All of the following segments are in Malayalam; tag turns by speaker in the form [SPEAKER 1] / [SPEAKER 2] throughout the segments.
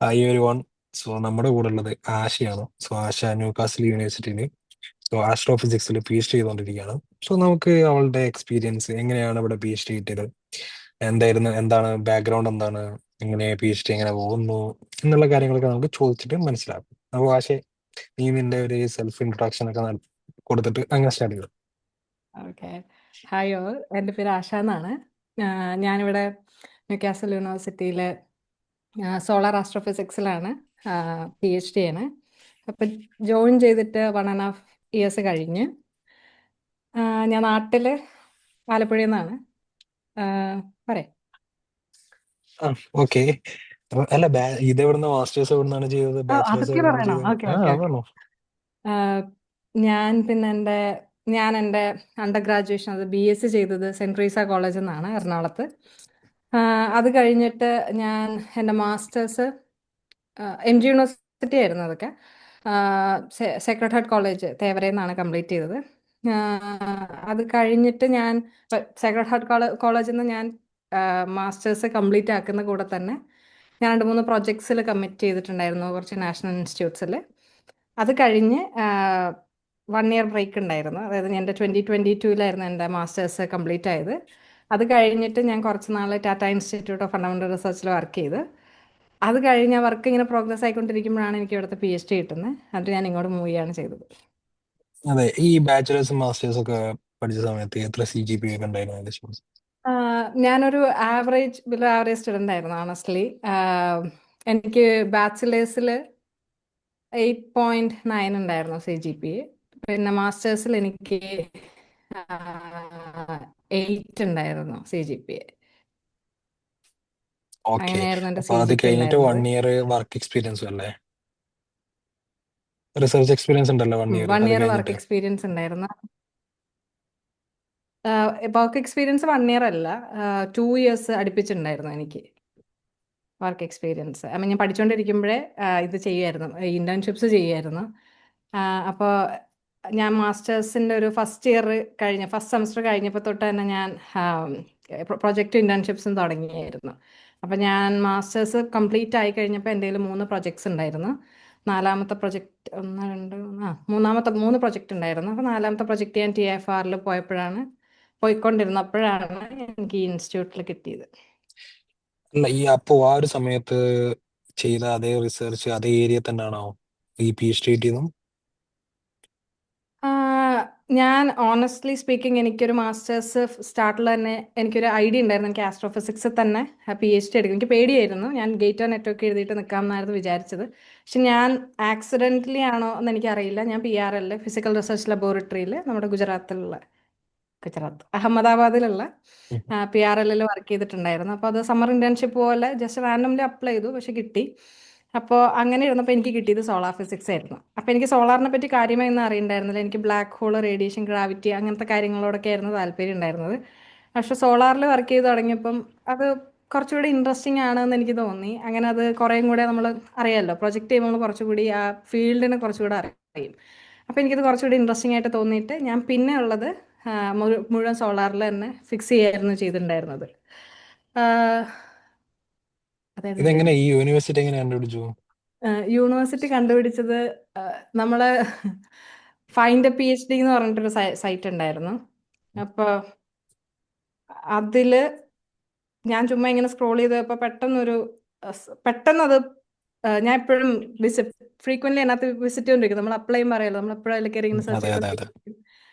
[SPEAKER 1] Hi every one. സോ നമ്മുടെ കൂടെ ഉള്ളത് ആശയാണ്. സോ ആശ ന്യൂകാസിൽ യൂണിവേഴ്സിറ്റിയിൽ ആസ്ട്രോഫിസിക്സിൽ PhD ചെയ്തുകൊണ്ടിരിക്കുകയാണ്. സോ നമുക്ക് അവളുടെ എക്സ്പീരിയൻസ് എങ്ങനെയാണ് ഇവിടെ PhD കിട്ടിയത്, എന്താണ് ബാക്ക്ഗ്രൗണ്ട്, എന്താണ്, എങ്ങനെ PhD എങ്ങനെ പോകുന്നു എന്നുള്ള കാര്യങ്ങളൊക്കെ നമുക്ക് ചോദിച്ചിട്ട് മനസ്സിലാക്കും. അപ്പോൾ ആശയെ നീ നിന്റെ ഒരു സെൽഫ് ഇൻട്രൊഡക്ഷൻ ഒക്കെ കൊടുത്തിട്ട് അങ്ങനെ സ്റ്റാർട്ട് ചെയ്തു.
[SPEAKER 2] ഓക്കെ. ഹായ് ഓൾ, എൻ്റെ പേര് ആശ എന്നാണ്. ഞാനിവിടെ ന്യൂകാസൽ യൂണിവേഴ്സിറ്റിയിൽ സോളാർ ആസ്ട്രോഫിസിക്സിലാണ് PhD ചെയ്യണേ. അപ്പം ജോയിൻ ചെയ്തിട്ട് 1.5 ഇയേഴ്സ് കഴിഞ്ഞ്. ഞാൻ നാട്ടിൽ ആലപ്പുഴയിൽ നിന്നാണ്. പറയാം.
[SPEAKER 1] ആ, ഓക്കെ. അല്ല, ഇത് എവിടുന്ന മാസ്റ്റേഴ്സ് എവിടുന്നാണ് ചെയ്തത്, ബാച്ചിലേഴ്സ്
[SPEAKER 2] അതൊക്കെ
[SPEAKER 1] എവിടുന്നാണ്
[SPEAKER 2] പറയണം.
[SPEAKER 1] ചെയ്തത്?
[SPEAKER 2] ഓക്കെ
[SPEAKER 1] ആ,
[SPEAKER 2] ഓക്കെ ഓക്കെ.
[SPEAKER 1] അതാണോ?
[SPEAKER 2] ഞാൻ പിന്നെ എൻ്റെ അണ്ടർ ഗ്രാജുവേഷൻ അത് BSc ചെയ്തത് സെൻറ് ട്രീസ കോളേജിൽ നിന്നാണ്, എറണാകുളത്ത്. അത് കഴിഞ്ഞിട്ട് ഞാൻ എൻ്റെ മാസ്റ്റേഴ്സ് MG യൂണിവേഴ്സിറ്റി ആയിരുന്നു. അതൊക്കെ സേക്രഡ് ഹാർട്ട് കോളേജ് തേവരയിൽ നിന്നാണ് കംപ്ലീറ്റ് ചെയ്തത്. അത് കഴിഞ്ഞിട്ട് ഞാൻ സേക്രഡ് ഹാർട്ട് കോളേജിൽ നിന്ന് ഞാൻ മാസ്റ്റേഴ്സ് കംപ്ലീറ്റ് ആക്കുന്ന കൂടെ തന്നെ ഞാൻ 2-3 പ്രൊജക്ട്സിൽ കമ്മിറ്റ് ചെയ്തിട്ടുണ്ടായിരുന്നു, കുറച്ച് നാഷണൽ ഇൻസ്റ്റിറ്റ്യൂട്ട്സിൽ. അത് കഴിഞ്ഞ് 1 ഇയർ ബ്രേക്ക് ഉണ്ടായിരുന്നു. അതായത് എൻ്റെ 2022-ലായിരുന്നു എൻ്റെ മാസ്റ്റേഴ്സ് കംപ്ലീറ്റ് ആയത്. അത് കഴിഞ്ഞിട്ട് ഞാൻ കുറച്ച് നാൾ ടാറ്റ ഇൻസ്റ്റിറ്റ്യൂട്ട് ഓഫ് ഫണ്ടമെൻ്റൽ റിസർച്ചിൽ വർക്ക് ചെയ്ത്. അത് കഴിഞ്ഞ വർക്ക് ഇങ്ങനെ പ്രോഗ്രസ് ആയിക്കൊണ്ടിരിക്കുമ്പോഴാണ് എനിക്ക് ഇവിടുത്തെ PhD കിട്ടുന്നത്. എന്നിട്ട് ഞാൻ ഇങ്ങോട്ട് മൂവ് ചെയ്യാണ് ചെയ്തത്.
[SPEAKER 1] അതെ, ഈ ബാച്ചിലേഴ്സും മാസ്റ്റേഴ്സും ഒക്കെ പഠിച്ച സമയത്ത് എത്ര CGPA ഒക്കെ ഉണ്ടായിരുന്നു ഏകദേശം?
[SPEAKER 2] ഞാനൊരു ബിലോ ആവറേജ് സ്റ്റുഡൻ്റ് ആയിരുന്നു, ഓണസ്റ്റ്ലി. എനിക്ക് ബാച്ചിലേഴ്സിൽ 8.9 ഉണ്ടായിരുന്നു CGPA. പിന്നെ മാസ്റ്റേഴ്സിൽ എനിക്ക് 8 ഉണ്ടായിരുന്നു CGPA.
[SPEAKER 1] ഓക്കെ.
[SPEAKER 2] അങ്ങനെയായിരുന്നു എൻ്റെ
[SPEAKER 1] അപ്പൊ അത്
[SPEAKER 2] CGPA
[SPEAKER 1] കഴിഞ്ഞിട്ട്
[SPEAKER 2] ഉണ്ടായിരുന്നത്.
[SPEAKER 1] 1 ഇയർ വർക്ക് എക്സ്പീരിയൻസും അല്ലേ? റിസർച്ച് എക്സ്പീരിയൻസ് ഉണ്ടല്ലോ 1 ഇയർ,
[SPEAKER 2] 1
[SPEAKER 1] അത്
[SPEAKER 2] ഇയർ വർക്ക്
[SPEAKER 1] കഴിഞ്ഞിട്ട്.
[SPEAKER 2] എക്സ്പീരിയൻസ് ഉണ്ടായിരുന്നു. വർക്ക് എക്സ്പീരിയൻസ് 1 ഇയർ അല്ല, 2 ഇയേഴ്സ് അടുപ്പിച്ചിട്ടുണ്ടായിരുന്നു എനിക്ക് വർക്ക് എക്സ്പീരിയൻസ്. ഐ മീൻ, ഞാൻ പഠിച്ചുകൊണ്ടിരിക്കുമ്പോഴേ ഇത് ചെയ്യുമായിരുന്നു, ഇന്റേൺഷിപ്സ് ചെയ്യുമായിരുന്നു. അപ്പോൾ ഞാൻ മാസ്റ്റേഴ്സിൻ്റെ ഒരു ഫസ്റ്റ് സെമസ്റ്റർ കഴിഞ്ഞപ്പോൾ തൊട്ട് തന്നെ ഞാൻ പ്രൊജക്റ്റ് ഇന്റേൺഷിപ്സും തുടങ്ങിയായിരുന്നു. അപ്പോൾ ഞാൻ മാസ്റ്റേഴ്സ് കംപ്ലീറ്റ് ആയി കഴിഞ്ഞപ്പോൾ എൻ്റെ കയ്യിൽ 3 പ്രൊജക്ട്സ് ഉണ്ടായിരുന്നു. നാലാമത്തെ പ്രൊജക്റ്റ്, മൂന്നാമത്തെ 3 പ്രൊജക്റ്റ് ഉണ്ടായിരുന്നു. അപ്പോൾ നാലാമത്തെ പ്രൊജക്റ്റ് ഞാൻ TFRൽ പോയിക്കൊണ്ടിരുന്നപ്പോഴാണ് എനിക്ക് ഈ ഇൻസ്റ്റിറ്റ്യൂട്ടിൽ കിട്ടിയത്.
[SPEAKER 1] അല്ല, അപ്പോ ആ ഒരു സമയത്ത് ചെയ്ത അതേ റിസർച്ച് അതേ ഏരിയ തന്നെയാണോ ഈ PhD കിട്ടിയതും?
[SPEAKER 2] ഞാൻ ഓണസ്റ്റ്ലി സ്പീക്കിംഗ് എനിക്കൊരു മാസ്റ്റേഴ്സ് സ്റ്റാർട്ടിൽ തന്നെ എനിക്കൊരു ഐഡിയ ഉണ്ടായിരുന്നു, എനിക്ക് ആസ്ട്രോഫിസിക്സിൽ തന്നെ PhD എടുക്കും. എനിക്ക് പേടിയായിരുന്നു, ഞാൻ ഗേറ്റ് ഓൺ നെറ്റൊക്കെ എഴുതിയിട്ട് നിൽക്കാമെന്നായിരുന്നു വിചാരിച്ചത്. പക്ഷെ ഞാൻ ആക്സിഡൻ്റലി ആണോ എന്ന് എനിക്കറിയില്ല, ഞാൻ PRL ഫിസിക്കൽ റിസർച്ച് ലബോറട്ടറിയിൽ നമ്മുടെ അഹമ്മദാബാദിലുള്ള
[SPEAKER 1] ഉം.
[SPEAKER 2] PRLൽ വർക്ക് ചെയ്തിട്ടുണ്ടായിരുന്നു. അപ്പോൾ അത് സമ്മർ ഇന്റേൺഷിപ്പ് പോലെ ജസ്റ്റ് റാൻഡംലി അപ്ലൈ ചെയ്തു, പക്ഷെ കിട്ടി. അപ്പോൾ അങ്ങനെ ഇരുന്നപ്പോൾ എനിക്ക് കിട്ടിയത് സോളാർ ഫിസിക്സ് ആയിരുന്നു. അപ്പോൾ എനിക്ക് സോളാറിനെ പറ്റി കാര്യമായി ഒന്നും അറിയണ്ടായിരുന്നില്ല. എനിക്ക് ബ്ലാക്ക് ഹോൾ, റേഡിയേഷൻ, ഗ്രാവിറ്റി അങ്ങനത്തെ കാര്യങ്ങളോടൊക്കെ ആയിരുന്നു താല്പര്യം ഉണ്ടായിരുന്നത്. പക്ഷെ സോളാറിൽ വർക്ക് ചെയ്ത് തുടങ്ങിയപ്പം അത് കുറച്ചുകൂടി ഇൻട്രസ്റ്റിംഗ് ആണെന്ന് എനിക്ക് തോന്നി. അങ്ങനെ അത് കുറേയും കൂടെ നമ്മൾ അറിയാമല്ലോ, പ്രൊജക്റ്റ് ചെയ്യുമ്പോൾ നമ്മൾ കുറച്ചുകൂടി ആ ഫീൽഡിനെ കുറച്ചുകൂടെ അറിയും. അപ്പോൾ എനിക്കത് കുറച്ചുകൂടി ഇൻട്രസ്റ്റിംഗ് ആയിട്ട് തോന്നിയിട്ട് ഞാൻ പിന്നെ ഉള്ളത് മുഴുവൻ സോളാറിൽ തന്നെ ഫിക്സ് ചെയ്യായിരുന്നു ചെയ്തിട്ടുണ്ടായിരുന്നത്. അതായിരുന്നു എൻ്റെ
[SPEAKER 1] ഇതെങ്ങനെ
[SPEAKER 2] ഇത്.
[SPEAKER 1] ഈ യൂണിവേഴ്സിറ്റി എങ്ങനെ കണ്ടുപിടിച്ചു?
[SPEAKER 2] യൂണിവേഴ്സിറ്റി കണ്ടുപിടിച്ചത് നമ്മൾ ഫൈൻഡ് എ PhD എന്ന് പറഞ്ഞിട്ടൊരു സൈറ്റ് ഉണ്ടായിരുന്നു. അപ്പോൾ അതിൽ ഞാൻ ചുമ്മാ ഇങ്ങനെ സ്ക്രോൾ ചെയ്തപ്പോൾ പെട്ടെന്നത് ഞാൻ എപ്പോഴും ഫ്രീക്വൻ്റ്ലി അതിനകത്ത് വിസിറ്റ് ചെയ്തുകൊണ്ടിരിക്കും. നമ്മൾ അപ്ലൈ ചെയ്യുമ്പോൾ അറിയാലോ, നമ്മൾ എപ്പോഴും അതിൽ കയറി ഇങ്ങനെ സെർച്ച്
[SPEAKER 1] അതെ, അതെ, അതെ.
[SPEAKER 2] ചെയ്തുകൊണ്ടിരിക്കും.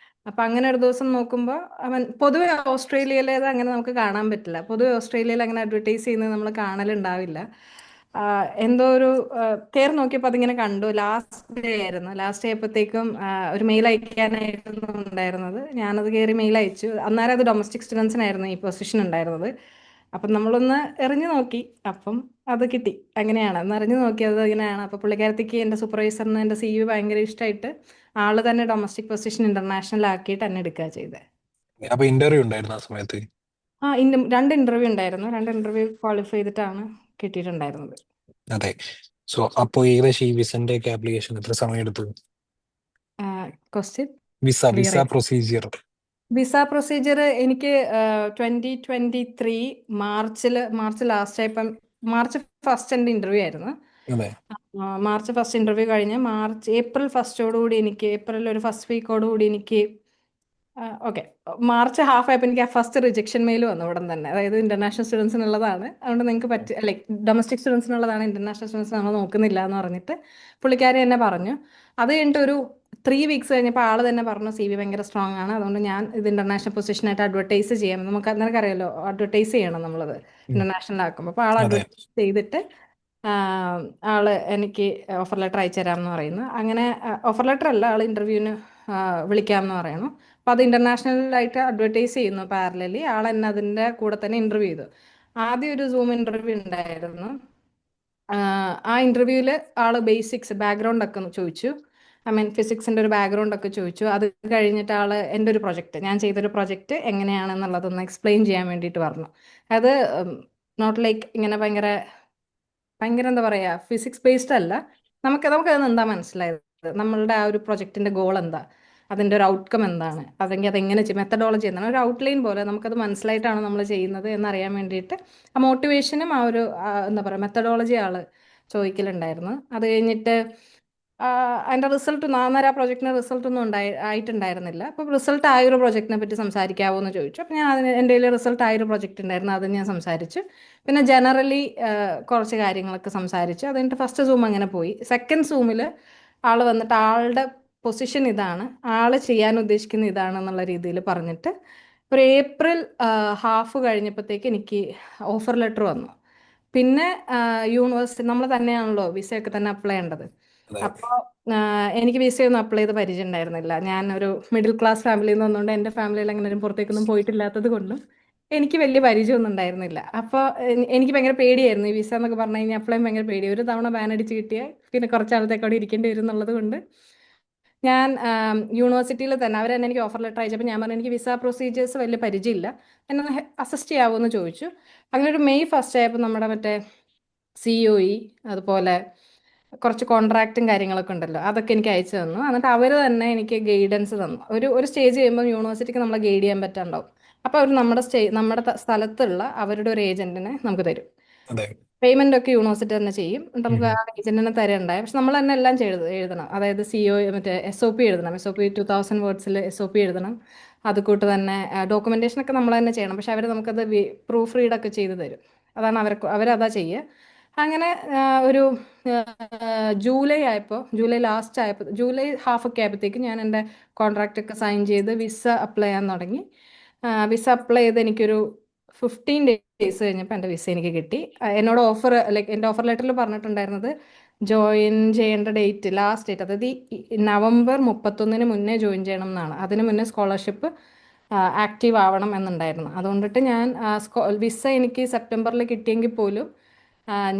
[SPEAKER 2] അപ്പം അങ്ങനെ ഒരു ദിവസം നോക്കുമ്പോൾ പൊതുവെ ഓസ്ട്രേലിയയിലേത് അങ്ങനെ നമുക്ക് കാണാൻ പറ്റില്ല. പൊതുവെ ഓസ്ട്രേലിയയിൽ അങ്ങനെ അഡ്വർടൈസ് ചെയ്യുന്നത് നമ്മൾ കാണലുണ്ടാവില്ല. എന്തോ കയറി നോക്കിയപ്പോൾ അതിങ്ങനെ കണ്ടു. ലാസ്റ്റ് ഡേ ആയിരുന്നു. ലാസ്റ്റ് ഡേ ആയപ്പോഴത്തേക്കും ഒരു മെയിൽ അയക്കാനായിരുന്നു ഉണ്ടായിരുന്നത്. ഞാനത് കയറി മെയിൽ അയച്ചു. അന്നേരം അത് ഡൊമസ്റ്റിക് സ്റ്റുഡൻസിനായിരുന്നു ഈ പൊസിഷൻ ഉണ്ടായിരുന്നത്. അപ്പം നമ്മളൊന്ന് എറിഞ്ഞു നോക്കി, അപ്പം അത് കിട്ടി. അങ്ങനെയാണ് ഒന്ന് എറിഞ്ഞു നോക്കിയത്. ഇങ്ങനെയാണ്. അപ്പോൾ പുള്ളിക്കാരത്തേക്ക് എൻ്റെ സൂപ്പർവൈസറിന് എൻ്റെ CV ഭയങ്കര ഇഷ്ടമായിട്ട് ആള് തന്നെ ഡൊമസ്റ്റിക് പൊസിഷൻ ഇന്റർനാഷണൽ ആക്കിയിട്ട് എന്നെ എടുക്കുക ചെയ്തത്.
[SPEAKER 1] അപ്പൊ ഇന്റർവ്യൂ ഉണ്ടായിരുന്നു ആ സമയത്ത്?
[SPEAKER 2] 2 ഇന്റർവ്യൂ ഉണ്ടായിരുന്നു. 2 ഇന്റർവ്യൂ ക്വാളിഫൈ ചെയ്തിട്ടാണ് കിട്ടിയിട്ടുണ്ടായിരുന്നത്.
[SPEAKER 1] അതെ. സോ അപ്പോ ഏകദേശം ഈ വിസന്റെ ഒക്കെ ആപ്ലിക്കേഷൻ എത്ര സമയം എടുത്തു?
[SPEAKER 2] ക്വസ്റ്റ്യൻ
[SPEAKER 1] വിസ
[SPEAKER 2] ക്ലിയർ
[SPEAKER 1] വിസ
[SPEAKER 2] ആയി.
[SPEAKER 1] പ്രൊസീജിയർ.
[SPEAKER 2] വിസ പ്രൊസീജിയർ എനിക്ക് 2023 മാർച്ച് ലാസ്റ്റ് ആയപ്പം, മാർച്ച് ഫസ്റ്റ് എൻ്റെ ഇന്റർവ്യൂ ആയിരുന്നു.
[SPEAKER 1] അതെ.
[SPEAKER 2] മാർച്ച് ഫസ്റ്റ് ഇന്റർവ്യൂ കഴിഞ്ഞ് ഏപ്രിൽ ഫസ്റ്റോടുകൂടി എനിക്ക് ഏപ്രിൽ ഒരു ഫസ്റ്റ് വീക്കോടുകൂടി എനിക്ക് ഓക്കെ മാർച്ച് ഹാഫ് ആയപ്പോൾ എനിക്ക് ആ ഫസ്റ്റ് റിജക്ഷൻ മെയിൽ വന്നു ഉടൻ തന്നെ. അതായത് ഇന്റർനാഷണൽ സ്റ്റുഡൻസിനുള്ളതാണ്, അതുകൊണ്ട് നിങ്ങൾക്ക് ലൈക്ക് ഡൊമസ്റ്റിക് സ്റ്റുഡൻസിനുള്ളതാണ്, ഇന്റർനാഷണൽ സ്റ്റുഡൻസ് നമ്മൾ നോക്കുന്നില്ല എന്ന് പറഞ്ഞിട്ട് പുള്ളിക്കാരി എന്നെ പറഞ്ഞു. അത് കഴിഞ്ഞിട്ട് ഒരു 3 വീക്സ് കഴിഞ്ഞപ്പോൾ ആള് തന്നെ പറഞ്ഞു സി വി ഭയങ്കര സ്ട്രോങ് ആണ്, അതുകൊണ്ട് ഞാൻ ഇത് ഇന്റർനാഷണൽ പൊസിഷനായിട്ട് അഡ്വർടൈസ് ചെയ്യാം. നമുക്ക് നിനക്കറിയാലോ അഡ്വർടൈസ് ചെയ്യണം നമ്മളത്
[SPEAKER 1] ഉം.
[SPEAKER 2] ഇന്റർനാഷണൽ ആക്കുമ്പോൾ. അപ്പോൾ ആൾ
[SPEAKER 1] അതെ.
[SPEAKER 2] അഡ്വർടൈസ് ചെയ്തിട്ട് ആള് എനിക്ക് ഓഫർ ലെറ്റർ അയച്ചു തരാമെന്ന് പറയുന്നു. അങ്ങനെ ഓഫർ ലെറ്റർ അല്ല, ആൾ ഇന്റർവ്യൂവിന് വിളിക്കാമെന്ന് പറയുന്നു. അപ്പോൾ അത് ഇന്റർനാഷണലായിട്ട് അഡ്വർടൈസ് ചെയ്യുന്നു പാരലലി. ആൾ എന്നെ അതിൻ്റെ കൂടെ തന്നെ ഇന്റർവ്യൂ ചെയ്തു. ആദ്യം ഒരു സൂം ഇന്റർവ്യൂ ഉണ്ടായിരുന്നു. ആ ഇന്റർവ്യൂവിൽ ആള് ബേസിക്സ് ബാക്ക്ഗ്രൗണ്ട് ഒക്കെ ഒന്ന് ചോദിച്ചു. ഐ മീൻ ഫിസിക്സിന്റെ ഒരു ബാക്ക്ഗ്രൗണ്ട് ഒക്കെ ചോദിച്ചു. അത് കഴിഞ്ഞിട്ട് ആള് എൻ്റെ ഒരു പ്രൊജക്ട്, ഞാൻ ചെയ്തൊരു പ്രൊജക്ട് എങ്ങനെയാണെന്നുള്ളതൊന്ന് എക്സ്പ്ലെയിൻ ചെയ്യാൻ വേണ്ടിയിട്ട് പറഞ്ഞു. അത് നോട്ട് ലൈക്ക് ഇങ്ങനെ ഭയങ്കര ഭയങ്കര എന്താ പറയാ ഫിസിക്സ് ബേസ്ഡ് അല്ല. നമുക്കത് എന്താ മനസ്സിലായത്, നമ്മളുടെ ആ ഒരു പ്രൊജക്ടിന്റെ ഗോൾ എന്താ, അതിന്റെ ഒരു ഔട്ട്കം എന്താണ്, അതെങ്കിൽ അതെങ്ങനെ ചെയ്യും, മെത്തഡോളജി എന്താണ്, ഒരു ഔട്ട്ലൈൻ പോലെ നമുക്കത് മനസ്സിലായിട്ടാണ് നമ്മൾ ചെയ്യുന്നത് എന്നറിയാൻ വേണ്ടിയിട്ട് ആ മോട്ടിവേഷനും ആ ഒരു എന്താ പറയുക മെത്തഡോളജി ആള് ചോദിക്കലുണ്ടായിരുന്നു. അത് കഴിഞ്ഞിട്ട് അതിന്റെ റിസൾട്ട് അന്നേരം ആ പ്രൊജക്ടിന്റെ റിസൾട്ട് ഒന്നും ആയിട്ടുണ്ടായിരുന്നില്ല. അപ്പോൾ റിസൾട്ട് ആയ ഒരു പ്രൊജക്ടിനെ പറ്റി സംസാരിക്കാവോ എന്ന് ചോദിച്ചു. അപ്പോൾ ഞാൻ എൻ്റെ കയ്യിൽ റിസൾട്ട് ആയ ഒരു പ്രൊജക്ട് ഉണ്ടായിരുന്നു, അത് ഞാൻ സംസാരിച്ചു. പിന്നെ ജനറലി കുറച്ച് കാര്യങ്ങളൊക്കെ സംസാരിച്ചു. അത് കഴിഞ്ഞിട്ട് ഫസ്റ്റ് സൂം അങ്ങനെ പോയി. സെക്കൻഡ് സൂമിൽ ആൾ വന്നിട്ട് ആളുടെ പൊസിഷൻ ഇതാണ്, ആള് ചെയ്യാൻ ഉദ്ദേശിക്കുന്ന ഇതാണെന്നുള്ള രീതിയിൽ പറഞ്ഞിട്ട് ഒരു ഏപ്രിൽ ഹാഫ് കഴിഞ്ഞപ്പോഴത്തേക്ക് എനിക്ക് ഓഫർ ലെറ്റർ വന്നു. പിന്നെ യൂണിവേഴ്സിറ്റി നമ്മൾ തന്നെയാണല്ലോ വിസയൊക്കെ തന്നെ അപ്ലൈ ചെയ്യേണ്ടത്.
[SPEAKER 1] അതെ.
[SPEAKER 2] അപ്പോൾ എനിക്ക് വിസയൊന്നും അപ്ലൈ ചെയ്ത് പരിചയം ഉണ്ടായിരുന്നില്ല. ഞാൻ ഒരു മിഡിൽ ക്ലാസ് ഫാമിലിയിൽ നിന്ന് വന്നുകൊണ്ട് എൻ്റെ ഫാമിലിയിൽ അങ്ങനെ പുറത്തേക്കൊന്നും പോയിട്ടില്ലാത്തത് കൊണ്ടും എനിക്ക് വലിയ പരിചയമൊന്നും ഉണ്ടായിരുന്നില്ല. അപ്പോൾ എനിക്ക് ഭയങ്കര പേടിയായിരുന്നു ഈ വിസ എന്നൊക്കെ പറഞ്ഞു കഴിഞ്ഞാൽ. അപ്ലൈ ഭയങ്കര പേടി, ഒരു തവണ ബാൻ അടിച്ച് കിട്ടിയാൽ പിന്നെ കുറച്ച് നാളത്തേക്ക് അവിടെ ഇരിക്കേണ്ടി വരും എന്നുള്ളത് കൊണ്ട് ഞാൻ യൂണിവേഴ്സിറ്റിയിൽ തന്നെ അവർ തന്നെ എനിക്ക് ഓഫർ ലെറ്റർ അയച്ചപ്പോൾ ഞാൻ പറഞ്ഞു എനിക്ക് വിസ പ്രൊസീജിയേഴ്സ് വലിയ പരിചയമില്ല, എന്നെ ഒന്ന് അസിസ്റ്റ് ചെയ്യാവോ എന്ന് ചോദിച്ചു. അങ്ങനെ ഒരു മെയ് ഫസ്റ്റ് ആയപ്പോൾ നമ്മുടെ മറ്റേ COE അതുപോലെ കുറച്ച് കോൺട്രാക്റ്റും കാര്യങ്ങളൊക്കെ ഉണ്ടല്ലോ, അതൊക്കെ എനിക്ക് അയച്ചു തന്നു. എന്നിട്ട് അവർ തന്നെ എനിക്ക് ഗൈഡൻസ് തന്നു. ഒരു സ്റ്റേജ് കഴിയുമ്പോൾ യൂണിവേഴ്സിറ്റിക്ക് നമ്മളെ ഗൈഡ് ചെയ്യാൻ പറ്റാണ്ടാവും. അപ്പോൾ അവർ നമ്മുടെ സ്ഥലത്തുള്ള അവരുടെ ഒരു ഏജന്റിനെ നമുക്ക് തരും.
[SPEAKER 1] അതെ.
[SPEAKER 2] പേയ്മെന്റ് ഒക്കെ യൂണിവേഴ്സിറ്റി തന്നെ ചെയ്യും. എന്നിട്ട് നമുക്ക്
[SPEAKER 1] ഉം.
[SPEAKER 2] ആ ഏജന്റിനെ തരണ്ടായി. പക്ഷെ നമ്മൾ തന്നെ എല്ലാം എഴുതണം. അതായത് മറ്റേ SOP എഴുതണം. SOP 2000 വേർഡ്സിൽ SOP എഴുതണം. അത് കൂട്ട് തന്നെ ഡോക്യുമെന്റേഷൻ ഒക്കെ നമ്മൾ തന്നെ ചെയ്യണം. പക്ഷെ അവർ നമുക്കത് പ്രൂഫ് റീഡ് ഒക്കെ ചെയ്ത് തരും. അതാണ് അവരതാ ചെയ്യുക. അങ്ങനെ ഒരു ജൂലൈ ലാസ്റ്റ് ആയപ്പോൾ, ജൂലൈ ഹാഫ് ഒക്കെ ആയപ്പോഴത്തേക്ക് ഞാൻ എൻ്റെ കോൺട്രാക്റ്റ് ഒക്കെ സൈൻ ചെയ്ത് വിസ അപ്ലൈ ചെയ്യാൻ തുടങ്ങി. വിസ അപ്ലൈ ചെയ്ത് എനിക്കൊരു 15 ഡേയ്സ് കഴിഞ്ഞപ്പോൾ എൻ്റെ വിസ എനിക്ക് കിട്ടി. എന്നോട് ലൈക്ക് എൻ്റെ ഓഫർ ലെറ്ററിൽ പറഞ്ഞിട്ടുണ്ടായിരുന്നത് ജോയിൻ ചെയ്യേണ്ട ഡേറ്റ്, ലാസ്റ്റ് ഡേറ്റ്, അതായത് ഈ നവംബർ 31 മുന്നേ ജോയിൻ ചെയ്യണം എന്നാണ്. അതിന് മുന്നേ സ്കോളർഷിപ്പ് ആക്റ്റീവ് ആവണം എന്നുണ്ടായിരുന്നു. അതുകൊണ്ടിട്ട് ഞാൻ വിസ എനിക്ക് സെപ്റ്റംബറിൽ കിട്ടിയെങ്കിൽ പോലും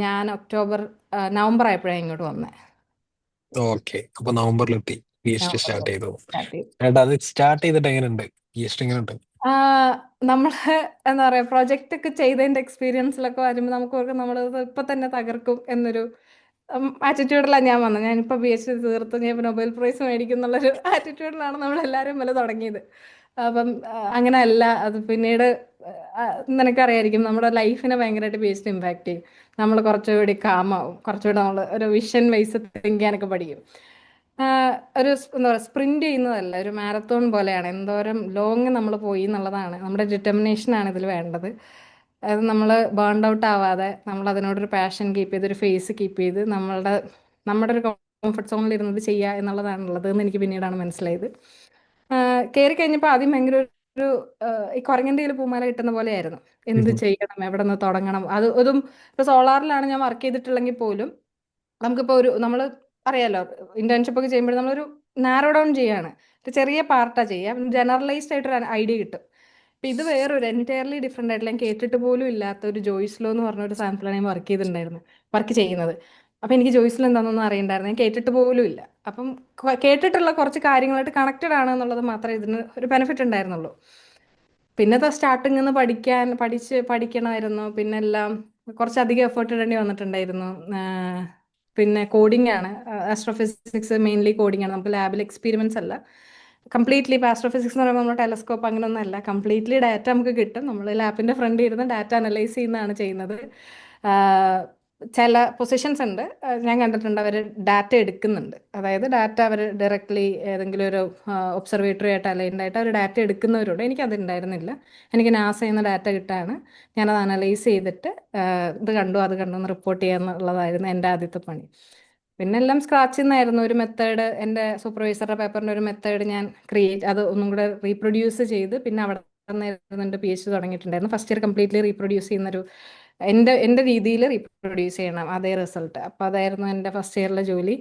[SPEAKER 2] ഞാൻ നവംബർ ആയപ്പോഴാണ് ഇങ്ങോട്ട് വന്നത്.
[SPEAKER 1] ഓക്കെ. അപ്പൊ നവംബറിലെത്തി PhD
[SPEAKER 2] നവംബറിൽ
[SPEAKER 1] സ്റ്റാർട്ട് ചെയ്തു.
[SPEAKER 2] സ്റ്റാർട്ട് ചെയ്തു.
[SPEAKER 1] ഏട്ടാ അത് സ്റ്റാർട്ട് ചെയ്തിട്ട് എങ്ങനെയുണ്ട്? PhD എങ്ങനെയുണ്ട്?
[SPEAKER 2] നമ്മള് എന്താ പറയാ പ്രൊജക്റ്റ് ഒക്കെ ചെയ്തതിന്റെ എക്സ്പീരിയൻസിലൊക്കെ വരുമ്പോൾ നമുക്ക് ഓർക്കും നമ്മളത് ഇപ്പൊ തന്നെ തകർക്കും എന്നൊരു ആറ്റിറ്റ്യൂഡിലാണ് ഞാൻ വന്നത്. ഞാനിപ്പോൾ PhD തീർത്ത് ഞാൻ നൊബേൽ പ്രൈസ് മേടിക്കും എന്നുള്ളൊരു ആറ്റിറ്റ്യൂഡിലാണ് നമ്മളെല്ലാവരും വില തുടങ്ങിയത്. അപ്പം അങ്ങനെ അല്ല അത്. പിന്നീട് നിനക്കറിയായിരിക്കും നമ്മുടെ ലൈഫിനെ ഭയങ്കരമായിട്ട് PhD ഇമ്പാക്ട് ചെയ്യും. നമ്മൾ കുറച്ചുകൂടി കാമാവും, കുറച്ചുകൂടി നമ്മൾ ഒരു വിഷൻ വൈസ് തിങ്ക് ചെയ്യാനൊക്കെ പഠിക്കും. എന്താ പറയുക സ്പ്രിന്റ് ചെയ്യുന്നതല്ല, ഒരു മാരത്തോൺ പോലെയാണ്. എന്തോരം ലോങ് നമ്മൾ പോയി എന്നുള്ളതാണ്, നമ്മുടെ ഡിറ്റർമിനേഷനാണ് ഇതിൽ വേണ്ടത്. അത് നമ്മൾ ബേൺഡ് ഔട്ട് ആവാതെ നമ്മൾ അതിനോടൊരു പാഷൻ കീപ്പ് ചെയ്ത് ഒരു ഫേസ് കീപ്പ് ചെയ്ത് നമ്മുടെ ഒരു കംഫർട്ട് സോണിൽ ഇരുന്നത് ചെയ്യുക എന്നുള്ളതാണുള്ളത് എന്ന് എനിക്ക് പിന്നീടാണ് മനസ്സിലായത്. കയറി കഴിഞ്ഞപ്പോൾ ആദ്യം ഭയങ്കര ഒരു ഈ കുരങ്ങൻ്റെ കയ്യിൽ പൂമാല കിട്ടുന്ന പോലെയായിരുന്നു. എന്ത്
[SPEAKER 1] ഉം.
[SPEAKER 2] ചെയ്യണം, എവിടെ നിന്ന് തുടങ്ങണം, അതും ഇപ്പോൾ സോളാറിലാണ് ഞാൻ വർക്ക് ചെയ്തിട്ടുള്ളെങ്കിൽ പോലും നമുക്കിപ്പോൾ നമ്മൾ അറിയാലോ ഇന്റേൺഷിപ്പ് ഒക്കെ ചെയ്യുമ്പോൾ നമ്മളൊരു നാരോ ഡൗൺ ചെയ്യാണ്, ഒരു ചെറിയ പാർട്ടാണ് ചെയ്യുക, ജനറലൈസ്ഡ് ആയിട്ടൊരു ഐഡിയ കിട്ടും. അപ്പം ഇത് വേറൊരു എൻറ്റയർലി ഡിഫറെൻ്റ് ആയിട്ടുള്ള ഞാൻ കേട്ടിട്ട് പോലും ഇല്ലാത്ത ഒരു ജോയ്സ്ലോ എന്ന് പറഞ്ഞ ഒരു സാധനത്തിലാണ് ഞാൻ വർക്ക് ചെയ്യുന്നത്. അപ്പം എനിക്ക് ജോയ്സ്ലോ എന്താണെന്നൊന്നും അറിയണ്ടായിരുന്നു, ഞാൻ കേട്ടിട്ട് പോലും ഇല്ല. അപ്പം കേട്ടിട്ടുള്ള കുറച്ച് കാര്യങ്ങളായിട്ട് കണക്റ്റഡ് ആണ് എന്നുള്ളത് മാത്രമേ ഇതിന് ഒരു ബെനിഫിറ്റ് ഉണ്ടായിരുന്നുള്ളൂ. പിന്നത്തെ സ്റ്റാർട്ടിങ്ങിൽ നിന്ന് പഠിക്കണമായിരുന്നു. പിന്നെ എല്ലാം കുറച്ചധികം എഫേർട്ട് ഇടേണ്ടി വന്നിട്ടുണ്ടായിരുന്നു. പിന്നെ കോഡിംഗ് ആണ്, ആസ്ട്രോഫിസിക്സ് മെയിൻലി കോഡിംഗ് ആണ്. നമുക്ക് ലാബിൽ എക്സ്പീരിമെന്റ്സ് അല്ല, കംപ്ലീറ്റ്ലി ഇപ്പോൾ ആസ്ട്രോഫിസിക്സ് എന്ന് പറയുമ്പോൾ നമ്മൾ ടെലസ്കോപ്പ് അങ്ങനെയൊന്നും അല്ല, കംപ്ലീറ്റ്ലി ഡാറ്റ നമുക്ക് കിട്ടും. നമ്മൾ ലാബിൻ്റെ ഫ്രണ്ടിൽ ഇരുന്ന് ഡാറ്റ അനലൈസ് ചെയ്യുന്നതാണ് ചെയ്യുന്നത്. ചില പൊസിഷൻസ് ഉണ്ട്, ഞാൻ കണ്ടിട്ടുണ്ട് അവർ ഡാറ്റ എടുക്കുന്നുണ്ട്. അതായത് ഡാറ്റ അവർ ഡയറക്റ്റ്ലി ഏതെങ്കിലും ഒരു ഒബ്സർവേറ്ററി ആയിട്ട് അലൈൻഡ് ആയിട്ട് അവർ ഡാറ്റ എടുക്കുന്നവരോട്. എനിക്കത് ഉണ്ടായിരുന്നില്ല. എനിക്ക് നാസയിൽ നിന്ന് ഡാറ്റ കിട്ടാണ്, ഞാനത് അനലൈസ് ചെയ്തിട്ട് ഇത് കണ്ടു അത് കണ്ടു എന്ന് റിപ്പോർട്ട് ചെയ്യുക എന്നുള്ളതായിരുന്നു എൻ്റെ ആദ്യത്തെ പണി. പിന്നെ എല്ലാം സ്ക്രാച്ചിൽ നിന്നായിരുന്നു. ഒരു മെത്തേഡ്, എൻ്റെ സൂപ്പർവൈസറുടെ പേപ്പറിൻ്റെ ഒരു മെത്തേഡ് ഞാൻ അത് ഒന്നും കൂടെ റീപ്രൊഡ്യൂസ് ചെയ്ത് പിന്നെ അവിടെ നിന്നായിരുന്നു എൻ്റെ പി എച്ച് ഡി തുടങ്ങിയിട്ടുണ്ടായിരുന്നു. ഫസ്റ്റ് ഇയർ കംപ്ലീറ്റ്ലി റീപ്രൊഡ്യൂസ് ചെയ്യുന്നൊരു, എൻ്റെ രീതിയിൽ റീപ്രൊഡ്യൂസ് ചെയ്യണം അതേ റിസൾട്ട്. അപ്പോൾ അതായിരുന്നു എൻ്റെ ഫസ്റ്റ് ഇയറിലെ ജോലി.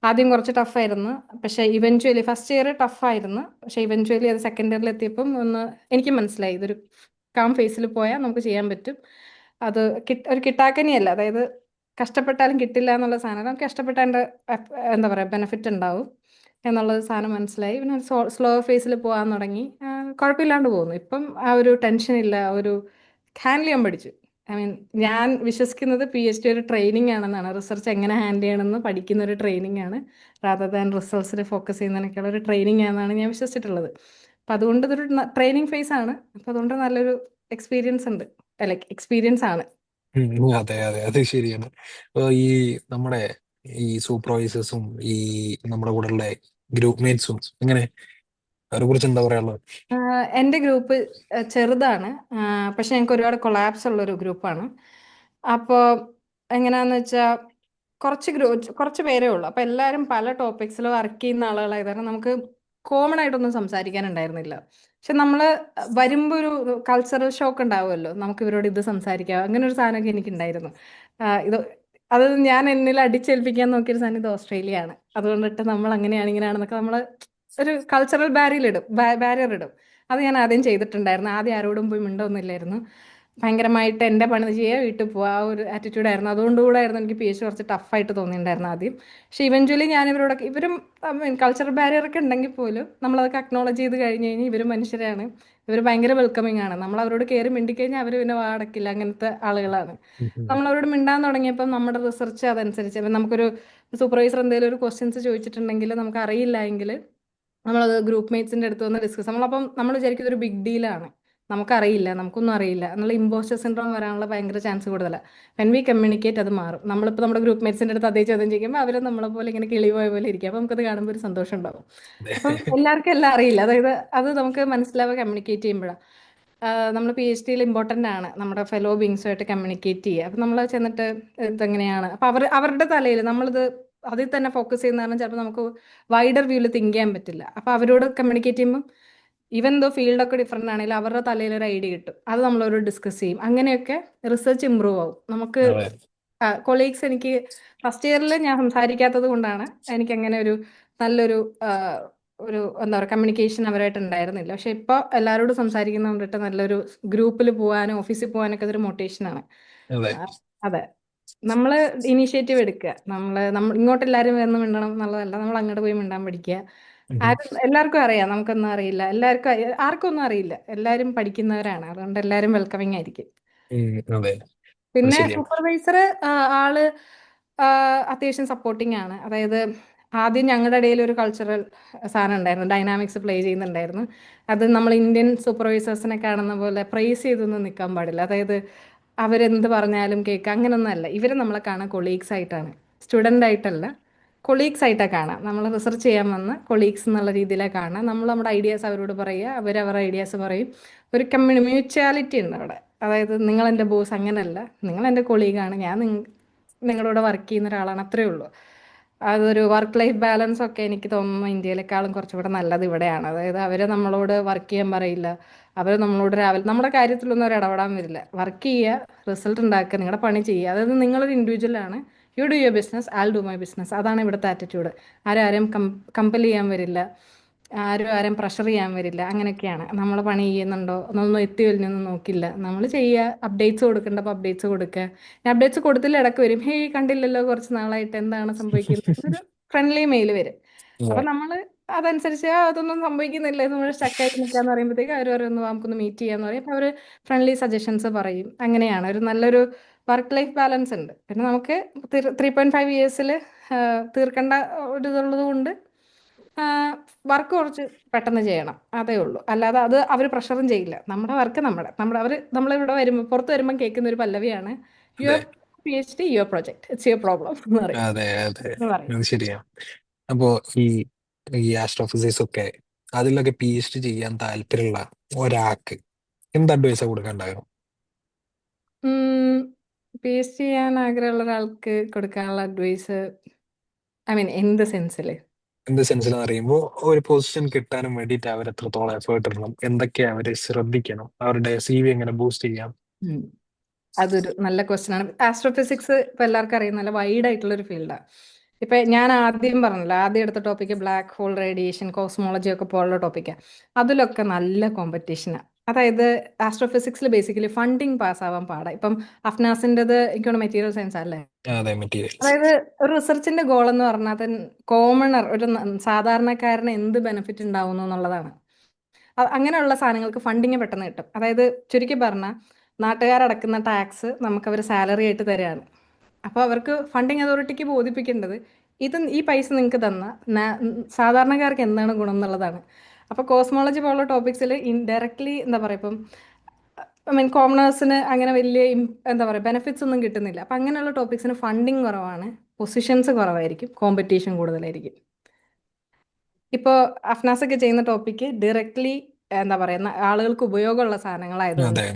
[SPEAKER 2] ആദ്യം കുറച്ച് ടഫായിരുന്നു, പക്ഷേ ഇവൻച്വലി ഫസ്റ്റ് ഇയർ ടഫായിരുന്നു, പക്ഷേ ഇവൻച്വലി അത് സെക്കൻഡ് ഇയറിൽ എത്തിയപ്പം എനിക്ക് മനസ്സിലായി ഇതൊരു കാം ഫേസിൽ പോയാൽ നമുക്ക് ചെയ്യാൻ പറ്റും. അത് ഒരു കിട്ടാക്കനിയല്ല, അതായത് കഷ്ടപ്പെട്ടാലും കിട്ടില്ല എന്നുള്ള സാധനം, നമുക്ക് കഷ്ടപ്പെട്ട എൻ്റെ എന്താ പറയുക ബെനിഫിറ്റ് ഉണ്ടാവും എന്നുള്ളത് സാധനം മനസ്സിലായി. പിന്നെ ഒരു സ്ലോ ഫേസിൽ പോകാൻ തുടങ്ങി. കുഴപ്പമില്ലാണ്ട് പോകുന്നു ഇപ്പം. ആ ഒരു ടെൻഷൻ ഇല്ല, ഒരു ഹാൻഡിൽ ചെയ്യാൻ പഠിച്ചു. ഐ മീൻ, ഞാൻ വിശ്വസിക്കുന്നത് പി എച്ച് ഡി ഒരു ട്രെയിനിങ് ആണെന്നാണ്. റിസർച്ച് എങ്ങനെ ഹാൻഡിൽ ചെയ്യണമെന്ന് പഠിക്കുന്ന ഒരു ട്രെയിനിങ് ആണ്, റാദർ ദാൻ റിസൾട്ട്സിൽ ഫോക്കസ് ചെയ്യുന്നതിനൊക്കെയുള്ള ഒരു ട്രെയിനിങ് ആണെന്നാണ് ഞാൻ വിശ്വസിച്ചിട്ടുള്ളത്. അപ്പം അതുകൊണ്ട് ഇതൊരു ട്രെയിനിങ് ഫേസ് ആണ്. അപ്പം അതുകൊണ്ട് നല്ലൊരു എക്സ്പീരിയൻസ് ഉണ്ട്, ലൈക്ക് എക്സ്പീരിയൻസ് ആണ്.
[SPEAKER 1] അതെ അതെ, അത് ശരിയാണ്. ഈ നമ്മുടെ ഈ സൂപ്പർവൈസേഴ്സും ഈ നമ്മുടെ കൂടെയുള്ള ഗ്രൂപ്പ് മേറ്റ്സും എങ്ങനെ, അവരെ കുറിച്ച് എന്താ പറയാനുള്ളത്?
[SPEAKER 2] എൻ്റെ ഗ്രൂപ്പ് ചെറുതാണ്, പക്ഷെ ഞങ്ങൾക്ക് ഒരുപാട് കൊളാബ്സ് ഉള്ളൊരു ഗ്രൂപ്പാണ്. അപ്പോൾ എങ്ങനെയാന്ന് വെച്ചാൽ കുറച്ച് പേരേ ഉള്ളൂ. അപ്പോൾ എല്ലാവരും പല ടോപ്പിക്സിൽ വർക്ക് ചെയ്യുന്ന ആളുകളായത് കാരണം നമുക്ക് കോമൺ ആയിട്ടൊന്നും സംസാരിക്കാനുണ്ടായിരുന്നില്ല. പക്ഷെ നമ്മൾ വരുമ്പോൾ ഒരു കൾച്ചറൽ ഷോക്ക് ഉണ്ടാവുമല്ലോ, നമുക്ക് ഇവരോട് ഇത് സംസാരിക്കാം, അങ്ങനെ ഒരു സാധനമൊക്കെ എനിക്കുണ്ടായിരുന്നു. ഇത് അത് ഞാൻ എന്നിൽ അടിച്ചേൽപ്പിക്കാൻ നോക്കിയൊരു സാധനം ഇത് ഓസ്ട്രേലിയ ആണ്. അതുകൊണ്ടിട്ട് നമ്മൾ അങ്ങനെയാണ് ഇങ്ങനെയാണെന്നൊക്കെ നമ്മൾ ഒരു കൾച്ചറൽ ബാരിയർ ഇടും. അത് ഞാൻ ആദ്യം ചെയ്തിട്ടുണ്ടായിരുന്നു. ആദ്യം ആരോടും പോയി മിണ്ടൊന്നുമില്ലായിരുന്നു. ഭയങ്കരമായിട്ട് എൻ്റെ പണി ചെയ്യുക, വീട്ടിൽ പോവുക, ആ ഒരു ആറ്റിറ്റ്യൂഡായിരുന്നു. അതുകൊണ്ടുകൂടായിരുന്നു എനിക്ക് പി എച്ച് കുറച്ച് ടഫായിട്ട് തോന്നിയിട്ടുണ്ടായിരുന്നു ആദ്യം. പക്ഷേ ഇവഞ്ച്വലി ഞാൻ ഇവരും കൾച്ചറൽ ബാരിയർ ഒക്കെ ഉണ്ടെങ്കിൽ പോലും നമ്മളതൊക്കെ അക്നോളജ് ചെയ്ത് കഴിഞ്ഞ് കഴിഞ്ഞാൽ ഇവർ മനുഷ്യരാണ്, ഇവർ ഭയങ്കര വെൽക്കമിങ് ആണ്. നമ്മൾ അവരോട് കയറി മിണ്ടിക്കഴിഞ്ഞാൽ അവർ പിന്നെ വാടക്കില്ല, അങ്ങനത്തെ ആളുകളാണ്. നമ്മൾ അവരോട് മിണ്ടാൻ തുടങ്ങിയപ്പോൾ നമ്മുടെ റിസർച്ച് അതനുസരിച്ച്, ഇപ്പം നമുക്കൊരു സൂപ്പർവൈസർ എന്തെങ്കിലും ഒരു ക്വസ്റ്റ്യൻസ് ചോദിച്ചിട്ടുണ്ടെങ്കിൽ നമുക്ക് അറിയില്ല എങ്കിൽ നമ്മളത് ഗ്രൂപ്പ് മേറ്റ്സിൻ്റെ അടുത്ത് വന്ന് ഡിസ്കസ്, നമ്മളപ്പം നമ്മൾ വിചാരിക്കും ഇതൊരു ബിഗ് ഡീലാണ്, നമുക്കറിയില്ല, നമുക്കൊന്നും അറിയില്ല എന്നുള്ള ഇമ്പോസ്റ്റർ സിൻഡ്രോം വരാനുള്ള ഭയങ്കര ചാൻസ് കൂടുതലാണ്. വെൻ വി കമ്മ്യൂണിക്കേറ്റ് അത് മാറും. നമ്മളിപ്പോൾ നമ്മുടെ ഗ്രൂപ്പ് മേറ്റ്സിൻ്റെ അടുത്ത് അതേ ചോദ്യം ചെയ്യുമ്പോൾ അവർ നമ്മളെ പോലെ ഇങ്ങനെ കിളി പോയ പോലെ ഇരിക്കും. അപ്പോൾ നമുക്കത് കാണുമ്പോൾ ഒരു സന്തോഷം ഉണ്ടാവും. അപ്പം എല്ലാവർക്കും എല്ലാം അറിയില്ല, അതായത് അത് നമുക്ക് മനസ്സിലാവുക കമ്മ്യൂണിക്കേറ്റ് ചെയ്യുമ്പോഴാണ്. നമ്മൾ പി എച്ച് ഡിയിൽ ഇമ്പോർട്ടൻ്റ് ആണ് നമ്മുടെ ഫെലോ ബീങ്സുമായിട്ട് കമ്മ്യൂണിക്കേറ്റ് ചെയ്യുക. അപ്പം നമ്മൾ ചെന്നിട്ട് ഇതെങ്ങനെയാണ്, അപ്പം അവരുടെ തലയിൽ നമ്മളിത് അതിൽ തന്നെ ഫോക്കസ് ചെയ്യുന്ന കാരണം ചിലപ്പോൾ നമുക്ക് വൈഡർ വ്യൂവിൽ തിങ്ക് ചെയ്യാൻ പറ്റില്ല. അപ്പോൾ അവരോട് കമ്മ്യൂണിക്കേറ്റ് ചെയ്യുമ്പോൾ ഈവൻ ദോ ഫീൽഡൊക്കെ ഡിഫറെൻ്റ് ആണെങ്കിൽ അവരുടെ തലയിൽ ഒരു ഐഡിയ കിട്ടും, അത് നമ്മളവരോട് ഡിസ്കസ് ചെയ്യും. അങ്ങനെയൊക്കെ റിസർച്ച് ഇമ്പ്രൂവ് ആവും നമുക്ക്.
[SPEAKER 1] അതെ
[SPEAKER 2] കൊളീഗ്സ്, എനിക്ക് ഫസ്റ്റ് ഇയറിൽ ഞാൻ സംസാരിക്കാത്തത് കൊണ്ടാണ് എനിക്ക് അങ്ങനെ ഒരു നല്ലൊരു ഒരു എന്താ പറയുക കമ്മ്യൂണിക്കേഷൻ അവരായിട്ട് ഉണ്ടായിരുന്നില്ല. പക്ഷെ ഇപ്പോൾ എല്ലാവരോടും സംസാരിക്കുന്ന കൊണ്ടിട്ട് നല്ലൊരു ഗ്രൂപ്പിൽ പോകാനും ഓഫീസിൽ പോകാനൊക്കെ അതൊരു മോട്ടിവേഷനാണ്.
[SPEAKER 1] അതെ.
[SPEAKER 2] അതെ, നമ്മൾ ഇനീഷ്യേറ്റീവ് എടുക്കുക. നമ്മൾ ഇങ്ങോട്ട് എല്ലാവരും വന്ന് മിണ്ടണം എന്നുള്ളതല്ല, നമ്മൾ അങ്ങോട്ട് പോയി മിണ്ടാൻ പഠിക്കുക. എല്ലാവർക്കും അറിയാം നമുക്കൊന്നും അറിയില്ല, ആർക്കും ഒന്നും അറിയില്ല, എല്ലാവരും പഠിക്കുന്നവരാണ്, അതുകൊണ്ട് എല്ലാവരും വെൽക്കമിങ് ആയിരിക്കും.
[SPEAKER 1] അതെ, അത്
[SPEAKER 2] പിന്നെ
[SPEAKER 1] ശരിയാണ്.
[SPEAKER 2] സൂപ്പർവൈസർ ആള് ആ, അത്യാവശ്യം സപ്പോർട്ടിങ് ആണ്. അതായത് ആദ്യം ഞങ്ങളുടെ ഇടയിൽ ഒരു കൾച്ചറൽ സാധനം ഉണ്ടായിരുന്നു, ഡൈനാമിക്സ് പ്ലേ ചെയ്യുന്നുണ്ടായിരുന്നു. അത് നമ്മൾ ഇന്ത്യൻ സൂപ്പർവൈസേഴ്സിനെ കാണുന്ന പോലെ പ്രൈസ് ചെയ്തൊന്നും നിൽക്കാൻ പാടില്ല. അതായത് അവരെന്ത് പറഞ്ഞാലും കേൾക്കുക, അങ്ങനൊന്നല്ല. ഇവർ നമ്മളെ കാണാൻ കൊളീഗ്സ് ആയിട്ടാണ്, സ്റ്റുഡൻ്റ് ആയിട്ടല്ല, കൊളീഗ്സ് ആയിട്ടാണ് കാണാം. നമ്മൾ റിസർച്ച് ചെയ്യാൻ വന്ന് കൊളീഗ്സ് എന്നുള്ള രീതിയിലാണ് കാണാം. നമ്മൾ നമ്മുടെ ഐഡിയാസ് അവരോട് പറയുക, അവർ അവരുടെ ഐഡിയാസ് പറയും. ഒരു മ്യൂച്വാലിറ്റി ഉണ്ട് അവിടെ. അതായത് നിങ്ങൾ എൻ്റെ ബോസ് അങ്ങനല്ല, നിങ്ങൾ എൻ്റെ കൊളീഗാണ്, ഞാൻ നിങ്ങളോട് വർക്ക് ചെയ്യുന്ന ഒരാളാണ്, അത്രയേ ഉള്ളൂ. അതൊരു വർക്ക് ലൈഫ് ബാലൻസ് ഒക്കെ എനിക്ക് തോന്നുന്നു ഇന്ത്യയിലേക്കാളും കുറച്ചുകൂടെ നല്ലത് ഇവിടെയാണ്. അതായത് അവർ നമ്മളോട് വർക്ക് ചെയ്യാൻ പറയില്ല, അവർ നമ്മളോട് രാവിലെ നമ്മുടെ കാര്യത്തിലൊന്നും അവർ ഇടപെടാൻ വരില്ല. വർക്ക് ചെയ്യുക, റിസൾട്ട് ഉണ്ടാക്കുക, നിങ്ങളുടെ പണി ചെയ്യുക. അതായത് നിങ്ങളൊരു ഇൻഡിവിജ്വൽ ആണ്, you do your business, I'll do my business. അതാണ് ഇവിടുത്തെ ആറ്റിറ്റ്യൂഡ്. ആരും കമ്പൽ ചെയ്യാൻ വരില്ല, ആരും പ്രഷർ ചെയ്യാൻ വരില്ല. അങ്ങനെയൊക്കെയാണ്. നമ്മൾ പണി ചെയ്യുന്നുണ്ടോ എന്നൊന്നും എത്തി വലിഞ്ഞൊന്നും നോക്കില്ല. നമ്മൾ ചെയ്യുക, അപ്ഡേറ്റ്സ് കൊടുക്കേണ്ടപ്പോൾ അപ്ഡേറ്റ്സ് കൊടുക്കുക. അപ്ഡേറ്റ്സ് കൊടുത്തില്ല ഇടയ്ക്ക് വരും, ഹേയ് കണ്ടില്ലല്ലോ കുറച്ച് നാളായിട്ട് എന്താണ് സംഭവിക്കുന്നത്, ഒരു ഫ്രണ്ട്ലി മെയിൽ വരും. അപ്പം നമ്മൾ അതനുസരിച്ച് അതൊന്നും സംഭവിക്കുന്നില്ല, നമ്മൾ സ്റ്റക്കായിട്ട് നിൽക്കാന്ന് പറയുമ്പോഴത്തേക്ക് അവർ പറയും നമുക്കൊന്ന് മീറ്റ് ചെയ്യാന്ന് പറയും. അപ്പോൾ അവർ ഫ്രണ്ട്ലി സജഷൻസ് പറയും. അങ്ങനെയാണ് ഒരു നല്ലൊരു വർക്ക് ലൈഫ് ബാലൻസ് ഉണ്ട്. പിന്നെ നമുക്ക് 3.5 ഇയേഴ്സിൽ തീർക്കേണ്ട ഒരു ഇതുള്ളത് കൊണ്ട് വർക്ക് കുറച്ച് പെട്ടെന്ന് ചെയ്യണം, അതേ ഉള്ളൂ. അല്ലാതെ അത് അവർ പ്രഷറും ചെയ്യില്ല. നമ്മുടെ വർക്ക് നമ്മളിവിടെ വരുമ്പോൾ പുറത്ത് വരുമ്പോൾ കേൾക്കുന്ന ഒരു പല്ലവിയാണ്, യു
[SPEAKER 1] അതെ
[SPEAKER 2] have PhD, your project, it's your problem എന്ന് പറയും.
[SPEAKER 1] അതെ അതെ,
[SPEAKER 2] എന്ന് പറയും.
[SPEAKER 1] അത് ശരിയാണ്. അപ്പോ ഈ ഈ ആസ്ട്രോഫിസിക്സ് ഒക്കെ അതിലൊക്കെ PhD ചെയ്യാൻ താല്പര്യമുള്ള ഒരാൾക്ക് എന്ത് അഡ്വൈസാ കൊടുക്കാണ്ടാകും?
[SPEAKER 2] PhD ചെയ്യാൻ ആഗ്രഹമുള്ള ഒരാൾക്ക് കൊടുക്കാനുള്ള അഡ്വൈസ്, ഐ മീൻ എന്ത് സെൻസില്?
[SPEAKER 1] എന്ത് സെൻസിലെന്ന് പറയുമ്പോൾ ഒരു പൊസിഷൻ കിട്ടാനും വേണ്ടിയിട്ട് അവർ എത്രത്തോളം എഫേർട്ട് ഇടണം, എന്തൊക്കെ അവർ ശ്രദ്ധിക്കണം, അവരുടെ CV എങ്ങനെ ബൂസ്റ്റ് ചെയ്യാം?
[SPEAKER 2] ഉം. അതൊരു നല്ല ക്വസ്റ്റ്യൻ ആണ്. ആസ്ട്രോഫിസിക്സ് ഇപ്പൊ എല്ലാവർക്കും അറിയാം, നല്ല വൈഡ് ആയിട്ടുള്ള ഒരു ഫീൽഡാണ്. ഇപ്പൊ ഞാൻ ആദ്യം പറഞ്ഞല്ലോ, ആദ്യം എടുത്ത topic black hole radiation, cosmology ഒക്കെ പോലുള്ള ടോപ്പിക്കാണ്. അതിലൊക്കെ നല്ല കോമ്പറ്റീഷനാണ്. അതായത് ആസ്ട്രോഫിസിക്സിൽ ബേസിക്കലി ഫണ്ടിങ് പാസ്സാവാൻ പാടാം. ഇപ്പം അഫ്നാസിൻ്റെത് എനിക്കാണ് മെറ്റീരിയൽ സയൻസ് അല്ലേ.
[SPEAKER 1] അതെ, മെറ്റീരിയൽസ്.
[SPEAKER 2] അതായത് ഒരു റിസർച്ചിന്റെ ഗോൾ എന്ന് പറഞ്ഞാൽ അത് കോമണർ, ഒരു സാധാരണക്കാരന് എന്ത് ബെനിഫിറ്റ് ഉണ്ടാവുന്നു എന്നുള്ളതാണ്. അങ്ങനെയുള്ള സാധനങ്ങൾക്ക് ഫണ്ടിങ് പെട്ടെന്ന് കിട്ടും. അതായത് ചുരുക്കി പറഞ്ഞാൽ നാട്ടുകാരടക്കുന്ന ടാക്സ് നമുക്ക് അവർ സാലറി ആയിട്ട് തരികയാണ്. അപ്പോൾ അവർക്ക് ഫണ്ടിങ് അതോറിറ്റിക്ക് ബോധിപ്പിക്കേണ്ടത് ഈ പൈസ നിങ്ങൾക്ക് തന്ന സാധാരണക്കാർക്ക് എന്താണ് ഗുണം എന്നുള്ളതാണ്. അപ്പോൾ കോസ്മോളജി പോലുള്ള ടോപ്പിക്സിൽ ഇൻഡയറക്ട്ലി എന്താ പറയുക, ഇപ്പം ഐ മീൻ കോമണേഴ്സിന് അങ്ങനെ വലിയ എന്താ പറയുക ബെനിഫിറ്റ്സ് ഒന്നും കിട്ടുന്നില്ല. അപ്പം അങ്ങനെയുള്ള ടോപ്പിക്സിന് ഫണ്ടിങ് കുറവാണ്, പൊസിഷൻസ് കുറവായിരിക്കും, കോമ്പറ്റീഷൻ കൂടുതലായിരിക്കും. ഇപ്പോൾ അഫ്നാസൊക്കെ ചെയ്യുന്ന ടോപ്പിക്ക് ഡയറക്ട്ലി എന്താ പറയുക ആളുകൾക്ക് ഉപയോഗമുള്ള സാധനങ്ങളായതുകൊണ്ട്
[SPEAKER 1] അതെ.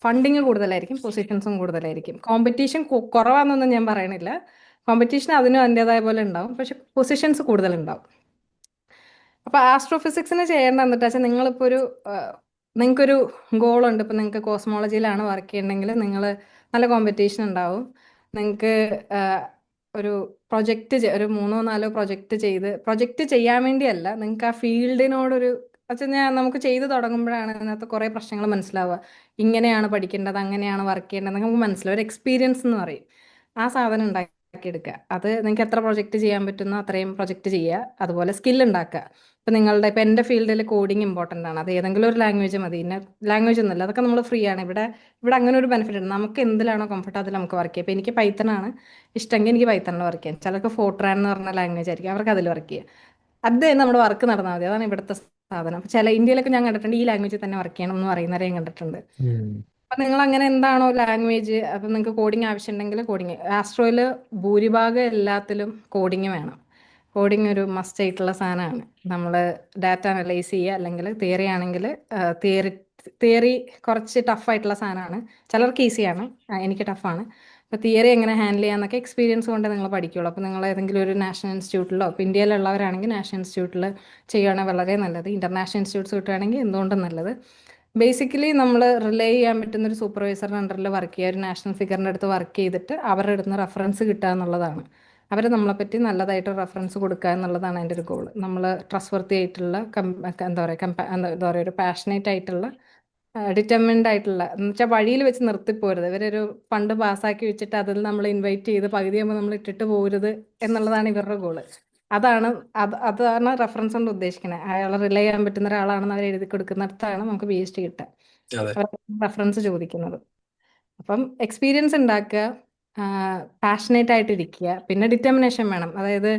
[SPEAKER 2] ഫണ്ടിങ് കൂടുതലായിരിക്കും, പൊസിഷൻസും കൂടുതലായിരിക്കും. കോമ്പറ്റീഷൻ കുറവാണെന്നൊന്നും ഞാൻ പറയണില്ല. കോമ്പറ്റീഷൻ അതിനും അതിൻ്റെതായ പോലെ ഉണ്ടാവും, പക്ഷെ പൊസിഷൻസ് കൂടുതലുണ്ടാവും. അപ്പോൾ ആസ്ട്രോഫിസിക്സിന് ചെയ്യേണ്ട എന്നിട്ട് വെച്ചാൽ നിങ്ങളിപ്പോൾ നിങ്ങൾക്കൊരു ഗോളുണ്ട്. ഇപ്പോൾ നിങ്ങൾക്ക് കോസ്മോളജിയിലാണ് വർക്ക് ചെയ്യണമെങ്കിൽ നിങ്ങൾ നല്ല കോമ്പറ്റീഷൻ ഉണ്ടാവും. നിങ്ങൾക്ക് ഒരു ഒരു 3-4 പ്രൊജക്റ്റ് ചെയ്യാൻ വേണ്ടിയല്ല, നിങ്ങൾക്ക് ആ ഫീൽഡിനോടൊരു വെച്ചാൽ നമുക്ക് ചെയ്ത് തുടങ്ങുമ്പോഴാണ് അതിനകത്ത് കുറേ പ്രശ്നങ്ങൾ മനസ്സിലാവുക. ഇങ്ങനെയാണ് പഠിക്കേണ്ടത്, അങ്ങനെയാണ് വർക്ക് ചെയ്യേണ്ടത് നമുക്ക് മനസ്സിലാവും. ഒരു എക്സ്പീരിയൻസ് എന്ന് പറയും. ആ സാധനം ഉണ്ടാക്കിയെടുക്കുക. അത് നിങ്ങൾക്ക് എത്ര പ്രൊജക്റ്റ് ചെയ്യാൻ പറ്റുന്നോ അത്രയും പ്രൊജക്റ്റ് ചെയ്യുക. അതുപോലെ സ്കിൽ ഉണ്ടാക്കുക. ഇപ്പം എൻ്റെ ഫീൽഡിൽ കോഡിങ് ഇമ്പോർട്ടൻ്റ് ആണ്. അത് ഏതെങ്കിലും ഒരു ലാംഗ്വേജ് മതി. ഇന്ന ലാംഗ്വേജ് ഒന്നുമില്ല, അതൊക്കെ നമ്മൾ ഫ്രീ ആണ്. ഇവിടെ അങ്ങനെ ഒരു ബെനിഫിറ്റ് ഉണ്ട്. നമുക്ക് എന്തിലാണോ കംഫർട്ട് അതിൽ നമുക്ക് വർക്ക് ചെയ്യാം. ഇപ്പോൾ എനിക്ക് പൈത്തണാണ് ഇഷ്ടമെങ്കിൽ എനിക്ക് പൈത്തണിൽ വർക്ക് ചെയ്യാം. ചിലർക്ക് ഫോർട്രാൻ എന്ന് പറഞ്ഞ ലാംഗ്വേജ് ആയിരിക്കും, അവർക്ക് അതിൽ വർക്ക് ചെയ്യാം. അത് തന്നെ നമ്മുടെ വർക്ക് നടന്നാൽ മതി. അതാണ് ഇവിടുത്തെ സാധനം. അപ്പോൾ ചില ഇന്ത്യയിലൊക്കെ ഞാൻ കണ്ടിട്ടുണ്ട് ഈ ലാംഗ്വേജിൽ തന്നെ വർക്ക് ചെയ്യണം എന്ന് പറയുന്നവരെ ഞാൻ കണ്ടിട്ടുണ്ട്.
[SPEAKER 1] ഉം.
[SPEAKER 2] അപ്പം നിങ്ങൾ അങ്ങനെ എന്താണോ ലാംഗ്വേജ്, അപ്പം നിങ്ങൾക്ക് കോഡിങ് ആവശ്യമുണ്ടെങ്കിൽ കോഡിങ്. ആസ്ട്രോയിൽ ഭൂരിഭാഗം എല്ലാത്തിലും കോഡിങ് വേണം. കോഡിങ് ഒരു മസ്റ്റ് ആയിട്ടുള്ള സാധനമാണ്. നമ്മൾ ഡാറ്റ അനലൈസ് ചെയ്യുക, അല്ലെങ്കിൽ തിയറി ആണെങ്കിൽ തിയറി കുറച്ച് ടഫായിട്ടുള്ള സാധനമാണ്. ചിലർക്ക് ഈസിയാണ്, എനിക്ക് ടഫാണ്. അപ്പോൾ തിയറി എങ്ങനെ ഹാൻഡിൽ ചെയ്യാന്നൊക്കെ എക്സ്പീരിയൻസ് കൊണ്ട് നിങ്ങൾ പഠിക്കുള്ളൂ. അപ്പോൾ നിങ്ങൾ ഏതെങ്കിലും ഒരു നാഷണൽ ഇൻസ്റ്റിറ്റ്യൂട്ടിലോ, ഇപ്പോൾ ഇന്ത്യയിലുള്ളവരാണെങ്കിൽ നാഷണൽ ഇൻസ്റ്റിറ്റ്യൂട്ടിൽ ചെയ്യുകയാണെങ്കിൽ വളരെ നല്ലത്. ഇൻ്റർനാഷണൽ ഇൻസ്റ്റിറ്റ്യൂട്ട്സ് കിട്ടുകയാണെങ്കിൽ എന്തുകൊണ്ടും നല്ലത്. ബേസിക്കലി നമ്മൾ റിലേ ചെയ്യാൻ പറ്റുന്ന ഒരു സൂപ്പർവൈസറിൻ്റെ അണ്ടറിൽ വർക്ക് ചെയ്യുക, ഒരു നാഷണൽ ഫിഗറിൻ്റെ അടുത്ത് വർക്ക് ചെയ്തിട്ട് അവരുടെ അടുത്ത് നിന്ന് റെഫറൻസ് കിട്ടുക എന്നുള്ളതാണ്. അവർ നമ്മളെപ്പറ്റി നല്ലതായിട്ട് റെഫറൻസ് കൊടുക്കുക എന്നുള്ളതാണ് എൻ്റെ ഒരു ഗോൾ. നമ്മൾ ട്രസ്റ്റ് വർത്തി ആയിട്ടുള്ള എന്താ പറയുക ഒരു പാഷനേറ്റ് ആയിട്ടുള്ള ഡിറ്റർമിൻഡ് ആയിട്ടുള്ള എന്ന് വെച്ചാൽ വഴിയിൽ വെച്ച് നിർത്തിപ്പോരുത്. ഇവരൊരു ഫണ്ട് പാസ്സാക്കി വെച്ചിട്ട് അതിൽ നമ്മൾ ഇൻവൈറ്റ് ചെയ്ത് പകുതിയാകുമ്പോൾ നമ്മൾ ഇട്ടിട്ട് പോരുത് എന്നുള്ളതാണ് ഇവരുടെ ഗോള്. അതാണ് അതാണ് റെഫറൻസ് കൊണ്ട് ഉദ്ദേശിക്കുന്നത്. അയാളെ റിലേ ചെയ്യാൻ പറ്റുന്ന ഒരാളാണെന്ന് അവർ എഴുതി കൊടുക്കുന്നിടത്താണ് നമുക്ക് PhD കിട്ടുക.
[SPEAKER 1] അതെ
[SPEAKER 2] അവർ റെഫറൻസ് ചോദിക്കുന്നത്. അപ്പം എക്സ്പീരിയൻസ് ഉണ്ടാക്കുക, പാഷനേറ്റ് ആയിട്ടിരിക്കുക, പിന്നെ ഡിറ്റർമിനേഷൻ വേണം. അതായത്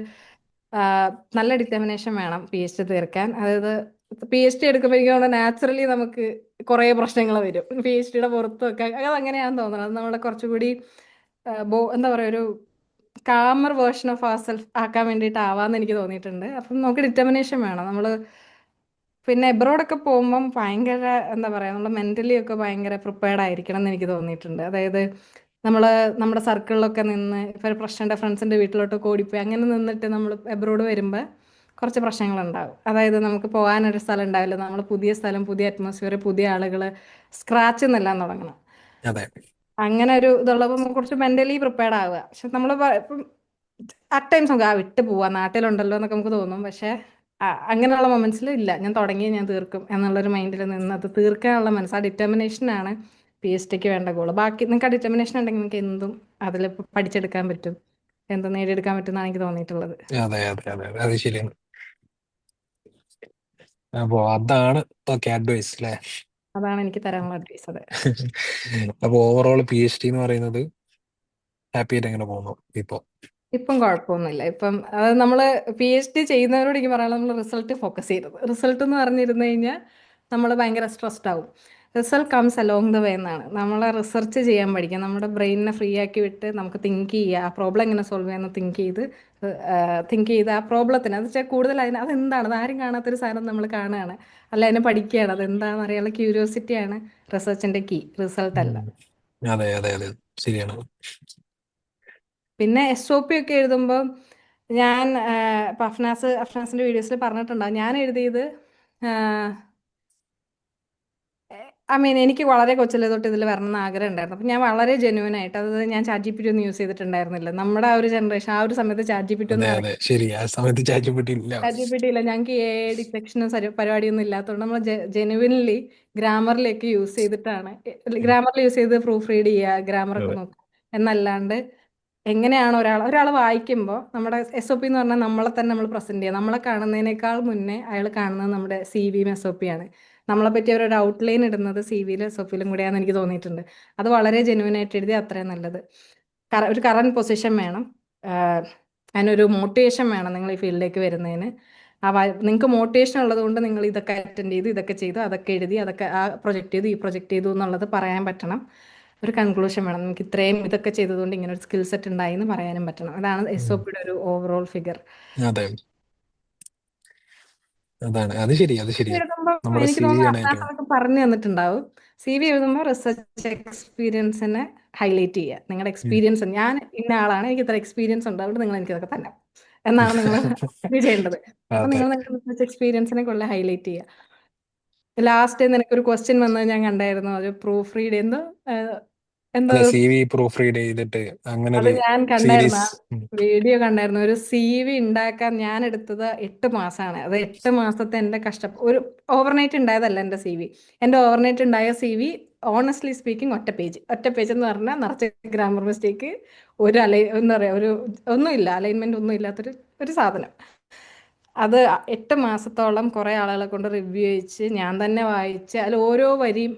[SPEAKER 2] നല്ല ഡിറ്റർമിനേഷൻ വേണം PhD തീർക്കാൻ. അതായത് PhD എടുക്കുമ്പോഴേക്കും നാച്ചുറലി നമുക്ക് കുറേ പ്രശ്നങ്ങൾ വരും. PhDയുടെ പുറത്തൊക്കെ അത് അങ്ങനെയാണെന്ന് തോന്നുന്നത്. അത് നമ്മളെ കുറച്ചുകൂടി എന്താ പറയുക ഒരു കാമർ വേർഷൻ ഓഫ് ആ സെൽഫ് ആക്കാൻ വേണ്ടിയിട്ടാവാന്ന് എനിക്ക് തോന്നിയിട്ടുണ്ട്. അപ്പം നമുക്ക് ഡിറ്റർമിനേഷൻ വേണം. നമ്മൾ പിന്നെ എബ്രോഡൊക്കെ പോകുമ്പം ഭയങ്കര എന്താ പറയുക നമ്മൾ മെൻ്റലി ഒക്കെ ഭയങ്കര പ്രിപ്പയർഡ് ആയിരിക്കണം എന്ന് എനിക്ക് തോന്നിയിട്ടുണ്ട്. അതായത് നമ്മൾ നമ്മുടെ സർക്കിളിലൊക്കെ നിന്ന് ഇപ്പോൾ ഒരു പ്രശ്നമുണ്ട്, ഫ്രണ്ട്സിൻ്റെ വീട്ടിലോട്ടൊക്കെ ഓടിപ്പോയി അങ്ങനെ നിന്നിട്ട് നമ്മൾ എബ്രോഡ് വരുമ്പോൾ കുറച്ച് പ്രശ്നങ്ങളുണ്ടാകും. അതായത് നമുക്ക് പോകാനൊരു സ്ഥലം ഉണ്ടാവില്ല. നമ്മൾ പുതിയ സ്ഥലം, പുതിയ അറ്റ്മോസ്ഫിയർ, പുതിയ ആളുകൾ, സ്ക്രാച്ച് എന്നെല്ലാം തുടങ്ങണം.
[SPEAKER 1] അതെ
[SPEAKER 2] അങ്ങനെ ഒരു ഇതുള്ളപ്പോൾ നമുക്ക് കുറച്ച് മെൻ്റലി പ്രിപ്പയർഡ് ആവുക. പക്ഷെ നമ്മൾ ഇപ്പം അറ്റ് ടൈംസ് നമുക്ക് വിട്ട് പോവാ നാട്ടിലുണ്ടല്ലോ എന്നൊക്കെ നമുക്ക് തോന്നും. പക്ഷെ അങ്ങനെയുള്ള മൊമെന്റ്സിൽ ഇല്ല, ഞാൻ തുടങ്ങി ഞാൻ തീർക്കും എന്നുള്ളൊരു മൈൻഡിൽ നിന്ന് അത് തീർക്കാനുള്ള മനസ്സ്, ആ ഡിറ്റർമിനേഷനാണ് PhDക്ക് വേണ്ട ഗോള്. ബാക്കി നിങ്ങൾക്ക് ആ ഡിറ്റർമിനേഷൻ ഉണ്ടെങ്കിൽ നിങ്ങൾക്ക് എന്തും അതിൽ പഠിച്ചെടുക്കാൻ പറ്റും, എന്തും നേടിയെടുക്കാൻ പറ്റും എന്നാണ് എനിക്ക് തോന്നിയിട്ടുള്ളത്.
[SPEAKER 1] അതെ അതെ അതെ അതെ, അത് ശരിയാണ്. അപ്പോ അതാണ് ഓക്കെ അഡ്വൈസ് അല്ലേ?
[SPEAKER 2] അതാണ് എനിക്ക് തരാനുള്ള അഡ്വൈസ്. അതെ.
[SPEAKER 1] അപ്പൊ ഓവറോൾ PhD എന്ന് പറയുന്നത് ഹാപ്പി ആയിട്ട് എങ്ങനെ പോകുന്നു ഇപ്പൊ?
[SPEAKER 2] ഇപ്പം കുഴപ്പമൊന്നുമില്ല. ഇപ്പം അതായത് നമ്മൾ PhD ചെയ്യുന്നവരോട് എനിക്ക് പറയാനുള്ളത്, നമ്മൾ റിസൾട്ട് ഫോക്കസ് ചെയ്യരുത്. റിസൾട്ട് എന്ന് പറഞ്ഞിരുന്നു കഴിഞ്ഞാൽ നമ്മൾ ഭയങ്കര സ്ട്രെസ്ഡ് ആവും. Result comes along the way എന്നാണ്. നമ്മളെ റിസർച്ച് ചെയ്യാൻ പഠിക്കുക, നമ്മുടെ ബ്രെയിനിനെ ഫ്രീ ആക്കി വിട്ട് നമുക്ക് തിങ്ക് ചെയ്യുക, ആ പ്രോബ്ലം എങ്ങനെ സോൾവ് ചെയ്യാമെന്ന് തിങ്ക് ചെയ്ത് ആ പ്രോബ്ലത്തിന് അത് വെച്ചാൽ കൂടുതൽ അതെന്താണ്, അത് ആരും കാണാത്തൊരു സാധനം നമ്മൾ കാണുകയാണ്, അല്ല അതിനെ പഠിക്കുകയാണ്, അതെന്താണെന്ന് അറിയാനുള്ള ക്യൂരിയോസിറ്റിയാണ് റിസർച്ചിൻ്റെ കീ, റിസൾട്ട് അല്ല.
[SPEAKER 1] ഉം. അതെ അതെ അതെ, ശരിയാണ്.
[SPEAKER 2] പിന്നെ SOP ഒക്കെ എഴുതുമ്പോൾ ഞാൻ ഇപ്പം അഫ്നാസിൻ്റെ വീഡിയോസിൽ പറഞ്ഞിട്ടുണ്ടാകും, ഞാൻ എഴുതിയത് എനിക്ക് വളരെ കൊച്ചിലെ തൊട്ട് ഇതിൽ വരണം എന്ന് ആഗ്രഹം ഉണ്ടായിരുന്നു. അപ്പം ഞാൻ വളരെ ജെന്യൂൻ ആയിട്ട്, അത് ഞാൻ ChatGPT ഒന്നും യൂസ് ചെയ്തിട്ടുണ്ടായിരുന്നില്ല. നമ്മുടെ ആ ഒരു ജനറേഷൻ, ആ ഒരു സമയത്ത് ChatGPT
[SPEAKER 1] അതെ
[SPEAKER 2] ഒന്നും
[SPEAKER 1] അതെ, ശരി. ആ സമയത്ത് ചാറ്റ് ഇല്ല.
[SPEAKER 2] ChatGPT ഇല്ല, ഞങ്ങൾക്ക് ഡിറ്റക്ഷനും പരിപാടിയൊന്നും ഇല്ലാത്തതുകൊണ്ട് നമ്മൾ ജെനുവിൻലി ഗ്രാമറിലേക്ക് യൂസ് ചെയ്തിട്ടാണ്,
[SPEAKER 1] ഉം.
[SPEAKER 2] ഗ്രാമറിൽ യൂസ് ചെയ്ത് പ്രൂഫ് റീഡ് ചെയ്യുക, ഗ്രാമറൊക്കെ
[SPEAKER 1] അതെ.
[SPEAKER 2] നോക്കുക എന്നല്ലാണ്ട് എങ്ങനെയാണ് ഒരാൾ വായിക്കുമ്പോൾ നമ്മുടെ SOP എന്ന് പറഞ്ഞാൽ നമ്മളെ തന്നെ നമ്മൾ പ്രസന്റ് ചെയ്യുക, നമ്മളെ കാണുന്നതിനേക്കാൾ മുന്നേ അയാൾ കാണുന്നത് നമ്മുടെ CV SOP ആണ്. നമ്മളെ പറ്റി ഒരു ഔട്ട്ലൈൻ ഇടുന്നത് CV-യിലും SOP-യിലും കൂടെയാണെന്ന് എനിക്ക് തോന്നിയിട്ടുണ്ട്. അത് വളരെ ജെന്യൂൻ ആയിട്ട് എഴുതി അത്രയും നല്ലത്. ഒരു കറന്റ് പൊസിഷൻ വേണം, അതിനൊരു മോട്ടിവേഷൻ വേണം നിങ്ങൾ ഈ ഫീൽഡിലേക്ക് വരുന്നതിന്. നിങ്ങൾക്ക് മോട്ടിവേഷൻ ഉള്ളത് കൊണ്ട് നിങ്ങൾ ഇതൊക്കെ അറ്റൻഡ് ചെയ്തു, ഇതൊക്കെ ചെയ്തു, അതൊക്കെ എഴുതി, അതൊക്കെ ആ പ്രൊജക്റ്റ് ചെയ്തു, ഈ പ്രൊജക്റ്റ് ചെയ്തു എന്നുള്ളത് പറയാൻ പറ്റണം. ഒരു കൺക്ലൂഷൻ വേണം, നമുക്ക് ഇത്രയും ഇതൊക്കെ ചെയ്തതുകൊണ്ട് ഇങ്ങനെ ഒരു സ്കിൽ സെറ്റ് ഉണ്ടായി എന്ന് പറയാനും പറ്റണം. അതാണ്
[SPEAKER 1] ഉം.
[SPEAKER 2] SOP-യുടെ ഒരു ഓവറോൾ ഫിഗർ.
[SPEAKER 1] അതെ, അതാണ്. അത് ശരി, അത് ശരിയാണ്.
[SPEAKER 2] എഴുതുമ്പോൾ
[SPEAKER 1] നമ്മുടെ
[SPEAKER 2] എനിക്ക്
[SPEAKER 1] CV
[SPEAKER 2] തോന്നുന്നു
[SPEAKER 1] ആണ്
[SPEAKER 2] അഫ്നാസ്
[SPEAKER 1] ഏറ്റവും.
[SPEAKER 2] അതൊക്കെ പറഞ്ഞു തന്നിട്ടുണ്ടാവും. CV എഴുതുമ്പോൾ റിസർച്ച് എക്സ്പീരിയൻസിനെ ഹൈലൈറ്റ് ചെയ്യുക, നിങ്ങളുടെ
[SPEAKER 1] ഉം.
[SPEAKER 2] എക്സ്പീരിയൻസ്, ഞാൻ ഇന്ന ആളാണ്, എനിക്ക് ഇത്ര എക്സ്പീരിയൻസ് ഉണ്ട്, അതുകൊണ്ട് നിങ്ങൾ എനിക്കതൊക്കെ തന്നെ എന്നാണ് നിങ്ങൾ ഇത് ചെയ്യേണ്ടത്. അപ്പം
[SPEAKER 1] അതെ.
[SPEAKER 2] നിങ്ങൾ നിങ്ങളുടെ റിസർച്ച് എക്സ്പീരിയൻസിനെ കൊള്ള ഹൈലൈറ്റ് ചെയ്യുക. ലാസ്റ്റ് നിനക്കൊരു ക്വസ്റ്റ്യൻ വന്നത് ഞാൻ കണ്ടായിരുന്നു, ഒരു പ്രൂഫ് റീഡ് എന്തോ എന്തോ
[SPEAKER 1] അതെ, CV പ്രൂഫ് റീഡ് ചെയ്തിട്ട് അങ്ങനെ
[SPEAKER 2] അത്
[SPEAKER 1] ഒരു
[SPEAKER 2] ഞാൻ കണ്ടായിരുന്നു,
[SPEAKER 1] സീരീസ്.
[SPEAKER 2] ആ വീഡിയോ കണ്ടായിരുന്നു. ഒരു CV ഉണ്ടാക്കാൻ ഞാൻ എടുത്തത് 8 മാസമാണ്. അത് 8 മാസത്തെ എൻ്റെ ഒരു ഓവർനൈറ്റ് ഉണ്ടായതല്ല എൻ്റെ CV. എൻ്റെ ഓവർനൈറ്റ് ഉണ്ടായ CV ഓണസ്റ്റ്ലി സ്പീക്കിംഗ് ഒറ്റ പേജ് എന്ന് പറഞ്ഞാൽ നിറച്ച് ഗ്രാമർ മിസ്റ്റേക്ക്, എന്താ പറയുക, ഒന്നുമില്ല, അലൈൻമെന്റ് ഒന്നും ഇല്ലാത്തൊരു സാധനം. അത് 8 മാസത്തോളം കുറേ ആളുകളെ കൊണ്ട് റിവ്യൂ ചെയ്യിച്ച് ഞാൻ തന്നെ വായിച്ച് അതിൽ ഓരോ വരിയും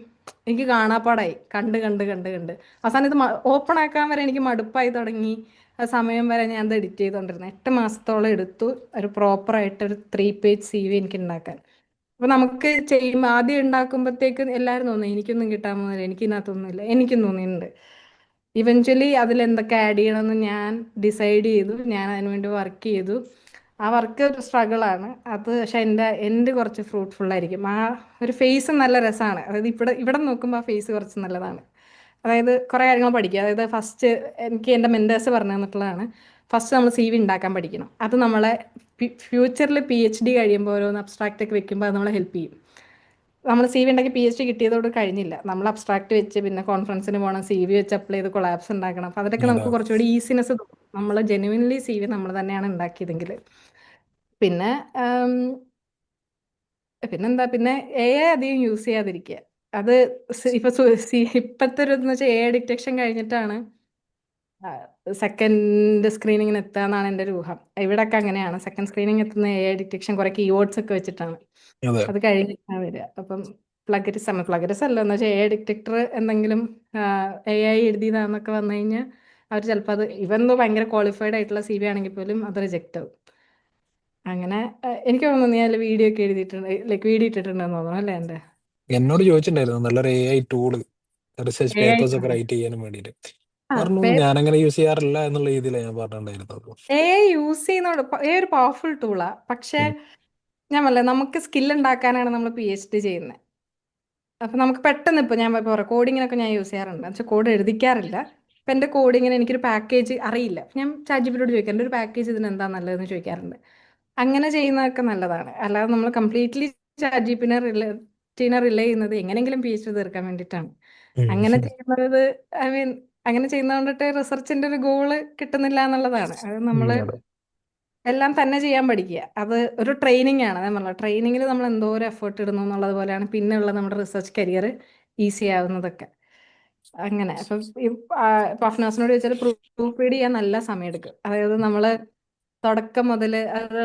[SPEAKER 2] എനിക്ക് കാണാപ്പാടായി, കണ്ട് കണ്ട് കണ്ട് കണ്ട് അവസാനം ഇത് ഓപ്പൺ ആക്കാൻ വരെ എനിക്ക് മടുപ്പായി തുടങ്ങി. ആ സമയം വരെ ഞാൻ ഇത് എഡിറ്റ് ചെയ്തുകൊണ്ടിരുന്നത് 8 മാസത്തോളം എടുത്തു ഒരു പ്രോപ്പറായിട്ട് ഒരു 3 പേജ് CV എനിക്ക് ഉണ്ടാക്കാൻ. അപ്പോൾ നമുക്ക് ചെയ്യുമ്പോൾ ആദ്യം ഉണ്ടാക്കുമ്പോഴത്തേക്ക് എല്ലാവരും തോന്നുന്നു എനിക്കൊന്നും കിട്ടാൻ പോകുന്നില്ല, എനിക്കിതിനകത്തൊന്നുമില്ല, എനിക്കും തോന്നിയിട്ടുണ്ട്. ഇവഞ്ച്വലി അതിൽ എന്തൊക്കെ ആഡ് ചെയ്യണമെന്ന് ഞാൻ ഡിസൈഡ് ചെയ്തു, ഞാൻ അതിനുവേണ്ടി വർക്ക് ചെയ്തു. ആ വർക്ക് ഒരു സ്ട്രഗിളാണ് അത്, പക്ഷെ എൻ്റെ കുറച്ച് ഫ്രൂട്ട്ഫുൾ ആയിരിക്കും. ആ ഒരു ഫേസ് നല്ല രസമാണ്, അതായത് ഇവിടെ നോക്കുമ്പോൾ ആ ഫേസ് കുറച്ച് നല്ലതാണ്. അതായത് കുറേ കാര്യങ്ങൾ പഠിക്കുക. അതായത് ഫസ്റ്റ് എനിക്ക് എൻ്റെ മെൻറ്റേഴ്സ് പറഞ്ഞു തന്നിട്ടുള്ളതാണ്, ഫസ്റ്റ് നമ്മൾ CV ഉണ്ടാക്കാൻ പഠിക്കണം. അത് നമ്മളെ ഫ്യൂച്ചറിൽ PhD കഴിയുമ്പോൾ ഓരോന്ന് അബ്സ്ട്രാക്റ്റ് ഒക്കെ വെക്കുമ്പോൾ അത് നമ്മളെ ഹെൽപ്പ് ചെയ്യും. നമ്മൾ CV ഉണ്ടാക്കി PhD കിട്ടിയതോട് കഴിഞ്ഞില്ല, നമ്മൾ അബ്സ്ട്രാക്ട് വെച്ച് പിന്നെ കോൺഫറൻസിന് പോകണം, CV വെച്ച് അപ്ലൈ ചെയ്ത് കൊളാബ്സ് ഉണ്ടാക്കണം. അപ്പോൾ അതിലൊക്കെ
[SPEAKER 1] അതാ.
[SPEAKER 2] നമുക്ക് കുറച്ചുകൂടി ഈസിനെസ് തോന്നും, നമ്മൾ ജെനുവിൻലി CV നമ്മൾ തന്നെയാണ് ഉണ്ടാക്കിയതെങ്കിൽ. പിന്നെ പിന്നെന്താ, പിന്നെ AI അധികം യൂസ് ചെയ്യാതിരിക്കുക. അത് ഇപ്പോഴത്തെ ഒരു എന്ന് വെച്ചാൽ AI ഡിറ്റക്ഷൻ കഴിഞ്ഞിട്ടാണ് സെക്കൻഡ് സ്ക്രീനിങ്ങിന് എത്തുക എന്നാണ് എൻ്റെ ഒരു ഊഹം. ഇവിടെയൊക്കെ അങ്ങനെയാണ്, സെക്കൻഡ് സ്ക്രീനിങ് എത്തുന്ന AI ഡിറ്റക്ഷൻ കുറേ കീവേഡ്സ് ഒക്കെ വെച്ചിട്ടാണ്.
[SPEAKER 1] അതെ.
[SPEAKER 2] അത് കഴിഞ്ഞിട്ടാണ് വരിക. അപ്പം പ്ലഗരിസം അല്ല, എന്ന് വെച്ചാൽ AI ഡിറ്റക്ടർ എന്തെങ്കിലും AI എഴുതിയതാന്നൊക്കെ വന്നു കഴിഞ്ഞാൽ അവർ ചിലപ്പോൾ അത് ഭയങ്കര ക്വാളിഫൈഡ് ആയിട്ടുള്ള CV ആണെങ്കിൽ പോലും അത് റിജക്റ്റ് ആവും. അങ്ങനെ എനിക്ക് തോന്നുന്നു നീ അതിൽ വീഡിയോ ഒക്കെ എഴുതിയിട്ടുണ്ട്, ലൈക്ക് വീഡിയോ ഇട്ടിട്ടുണ്ടെന്ന് തോന്നുന്നു അല്ലേ എൻ്റെ
[SPEAKER 1] എന്നോട് ചോദിച്ചിട്ടുണ്ടായിരുന്നു നല്ലൊരു AI tool research
[SPEAKER 2] AI.
[SPEAKER 1] Papers ഒക്കെ റൈറ്റ് ചെയ്യാനും വേണ്ടിയിട്ട്.
[SPEAKER 2] ആ
[SPEAKER 1] പറഞ്ഞു ഞാൻ അങ്ങനെ യൂസ് ചെയ്യാറില്ല എന്നുള്ള രീതിയിലാണ് ഞാൻ പറഞ്ഞിട്ടുണ്ടായിരുന്നത്.
[SPEAKER 2] AI യൂസ് ചെയ്യുന്ന AI ഒരു പവർഫുൾ ടൂളാ, പക്ഷേ
[SPEAKER 1] ഉം.
[SPEAKER 2] ഞാൻ പറഞ്ഞില്ലേ, നമുക്ക് സ്കിൽ ഉണ്ടാക്കാനാണ് നമ്മൾ PhD ചെയ്യുന്നത്. അപ്പം നമുക്ക് പെട്ടെന്ന്, ഇപ്പോൾ ഞാൻ പറയാം കോഡിങ്ങിനൊക്കെ ഞാൻ യൂസ് ചെയ്യാറുണ്ട്, പക്ഷേ കോഡ് എഴുതിക്കാറില്ല. ഇപ്പം എൻ്റെ കോഡിങ്ങിന് എനിക്കൊരു പാക്കേജ് അറിയില്ല, അപ്പം ഞാൻ ChatGPT-യോട് ചോദിക്കാം എൻ്റെ ഒരു പാക്കേജ് ഇതിന് എന്താ നല്ലതെന്ന് ചോദിക്കാറുണ്ട്. അങ്ങനെ ചെയ്യുന്നതൊക്കെ നല്ലതാണ്. അല്ലാതെ നമ്മൾ കംപ്ലീറ്റ്ലി ChatGPT-നെ റിലേ ചെയ്യുന്നത് എങ്ങനെയെങ്കിലും PhD തീർക്കാൻ വേണ്ടിയിട്ടാണ്.
[SPEAKER 1] ഉം.
[SPEAKER 2] അങ്ങനെ ചെയ്യുന്നത്, ഐ മീൻ, അങ്ങനെ ചെയ്യുന്നതുകൊണ്ടിട്ട് റിസർച്ചിൻ്റെ ഒരു ഗോള് കിട്ടുന്നില്ല എന്നുള്ളതാണ്. അത് നമ്മൾ
[SPEAKER 1] അതെ.
[SPEAKER 2] എല്ലാം തന്നെ ചെയ്യാൻ പഠിക്കുക. അത് ഒരു ട്രെയിനിങ് ആണ്, ഞാൻ പറഞ്ഞത് ട്രെയിനിങ്ങിൽ നമ്മൾ എന്തോരം എഫേർട്ട് ഇടുന്നു എന്നുള്ളത് പോലെയാണ് പിന്നെയുള്ള നമ്മുടെ റിസർച്ച് കരിയർ ഈസി ആവുന്നതൊക്കെ. അങ്ങനെ അപ്പം പഫ്നാസിനോട് ചോദിച്ചാൽ പ്രൂഫ് റീഡ് ചെയ്യാൻ നല്ല സമയം എടുക്കും. അതായത് നമ്മൾ തുടക്കം മുതൽ അത്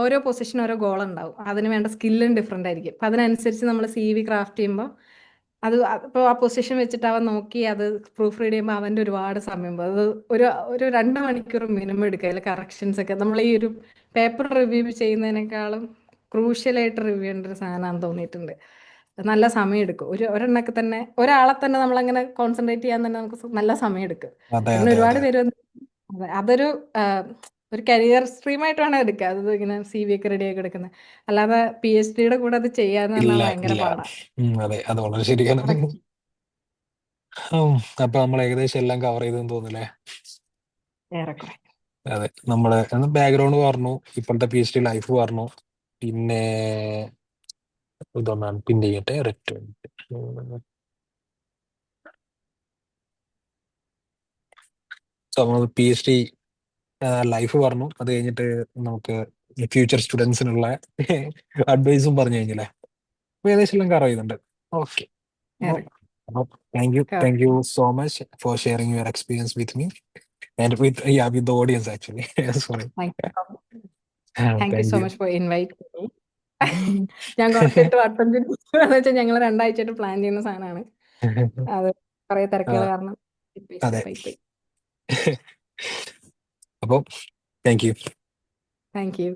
[SPEAKER 2] ഓരോ പൊസിഷൻ ഓരോ ഗോൾ ഉണ്ടാവും, അതിന് വേണ്ട സ്കില്ലും ഡിഫറെൻ്റ് ആയിരിക്കും. അപ്പം അതിനനുസരിച്ച് നമ്മൾ CV ക്രാഫ്റ്റ് ചെയ്യുമ്പോൾ അത് ഇപ്പോൾ ആ പൊസിഷൻ വെച്ചിട്ട് അവൻ നോക്കി അത് പ്രൂഫ് റീഡ് ചെയ്യുമ്പോൾ അവൻ്റെ ഒരുപാട് സമയം പോകും. അത് ഒരു ഒരു 2 മണിക്കൂർ മിനിമം എടുക്കുക അതിൽ കറക്ഷൻസ് ഒക്കെ. നമ്മൾ ഈ ഒരു പേപ്പർ റിവ്യൂ ചെയ്യുന്നതിനേക്കാളും ക്രൂഷ്യലായിട്ട് റിവ്യൂ ചെയ്യേണ്ട ഒരു സാധനമാണെന്ന് തോന്നിയിട്ടുണ്ട്. നല്ല സമയം എടുക്കും. ഒരെണ്ണൊക്കെ തന്നെ ഒരാളെ തന്നെ നമ്മളങ്ങനെ കോൺസെൻട്രേറ്റ് ചെയ്യാൻ തന്നെ നമുക്ക് നല്ല സമയം എടുക്കും.
[SPEAKER 1] അതെ
[SPEAKER 2] കാരണം
[SPEAKER 1] അതെ
[SPEAKER 2] ഒരുപാട്
[SPEAKER 1] അതെ
[SPEAKER 2] പേര് അതെ, അതൊരു ഒരു കരിയർ സ്ട്രീമായിട്ട് വേണം എടുക്കുക. അത് ഇങ്ങനെ CV ഒക്കെ റെഡി ആക്കി എടുക്കുന്നത്. അല്ലാതെ PhDയുടെ കൂടെ അത് ചെയ്യാന്ന് പറഞ്ഞാൽ
[SPEAKER 1] ഇല്ല
[SPEAKER 2] ഭയങ്കര
[SPEAKER 1] ഇല്ല
[SPEAKER 2] പാടാണ്.
[SPEAKER 1] അതെ അത് വളരെ ശരിയാണ്.
[SPEAKER 2] Correct.
[SPEAKER 1] അപ്പൊ നമ്മൾ ഏകദേശം എല്ലാം കവർ ചെയ്തെന്ന് തോന്നുന്നില്ലേ?
[SPEAKER 2] ഏറെക്കുറെ.
[SPEAKER 1] അതെ നമ്മള് ബാക്ക്ഗ്രൗണ്ട് പറഞ്ഞു, ഇപ്പോഴത്തെ PhD ലൈഫ് പറഞ്ഞു, പിന്നെ ഇതൊന്നാണ് പിന്നെ ചെയ്യട്ടെ ഒരൊറ്റ മിനിറ്റ്. സോ നമ്മൾ PhD ലൈഫ് പറഞ്ഞു, അത് കഴിഞ്ഞിട്ട് നമുക്ക് ഫ്യൂച്ചർ സ്റ്റുഡൻസിനുള്ള അഡ്വൈസും പറഞ്ഞു കഴിഞ്ഞില്ലേ? അപ്പൊ ഏകദേശം എല്ലാം കവർ ചെയ്യുന്നുണ്ട്. ഓക്കെ,
[SPEAKER 2] ഏറെ
[SPEAKER 1] അപ്പോൾ thank you so much for sharing your experience with me and with the audience actually. Sorry.
[SPEAKER 2] Thank you
[SPEAKER 1] thank
[SPEAKER 2] so
[SPEAKER 1] you.
[SPEAKER 2] Much for invite me. ഞാൻ കുറച്ചായിട്ട് വട്ടം ചുറ്റിച്ചു എന്ന് വെച്ചാൽ ഞങ്ങൾ 2 ആഴ്ചയായിട്ട് പ്ലാൻ ചെയ്യുന്ന സാധനമാണ്. അത് കുറെ തിരക്കുകൾ കാരണം
[SPEAKER 1] അതെ.
[SPEAKER 2] സ്റ്റെപ്പായി പോയി.
[SPEAKER 1] അപ്പോൾ താങ്ക് യു.
[SPEAKER 2] Thank you.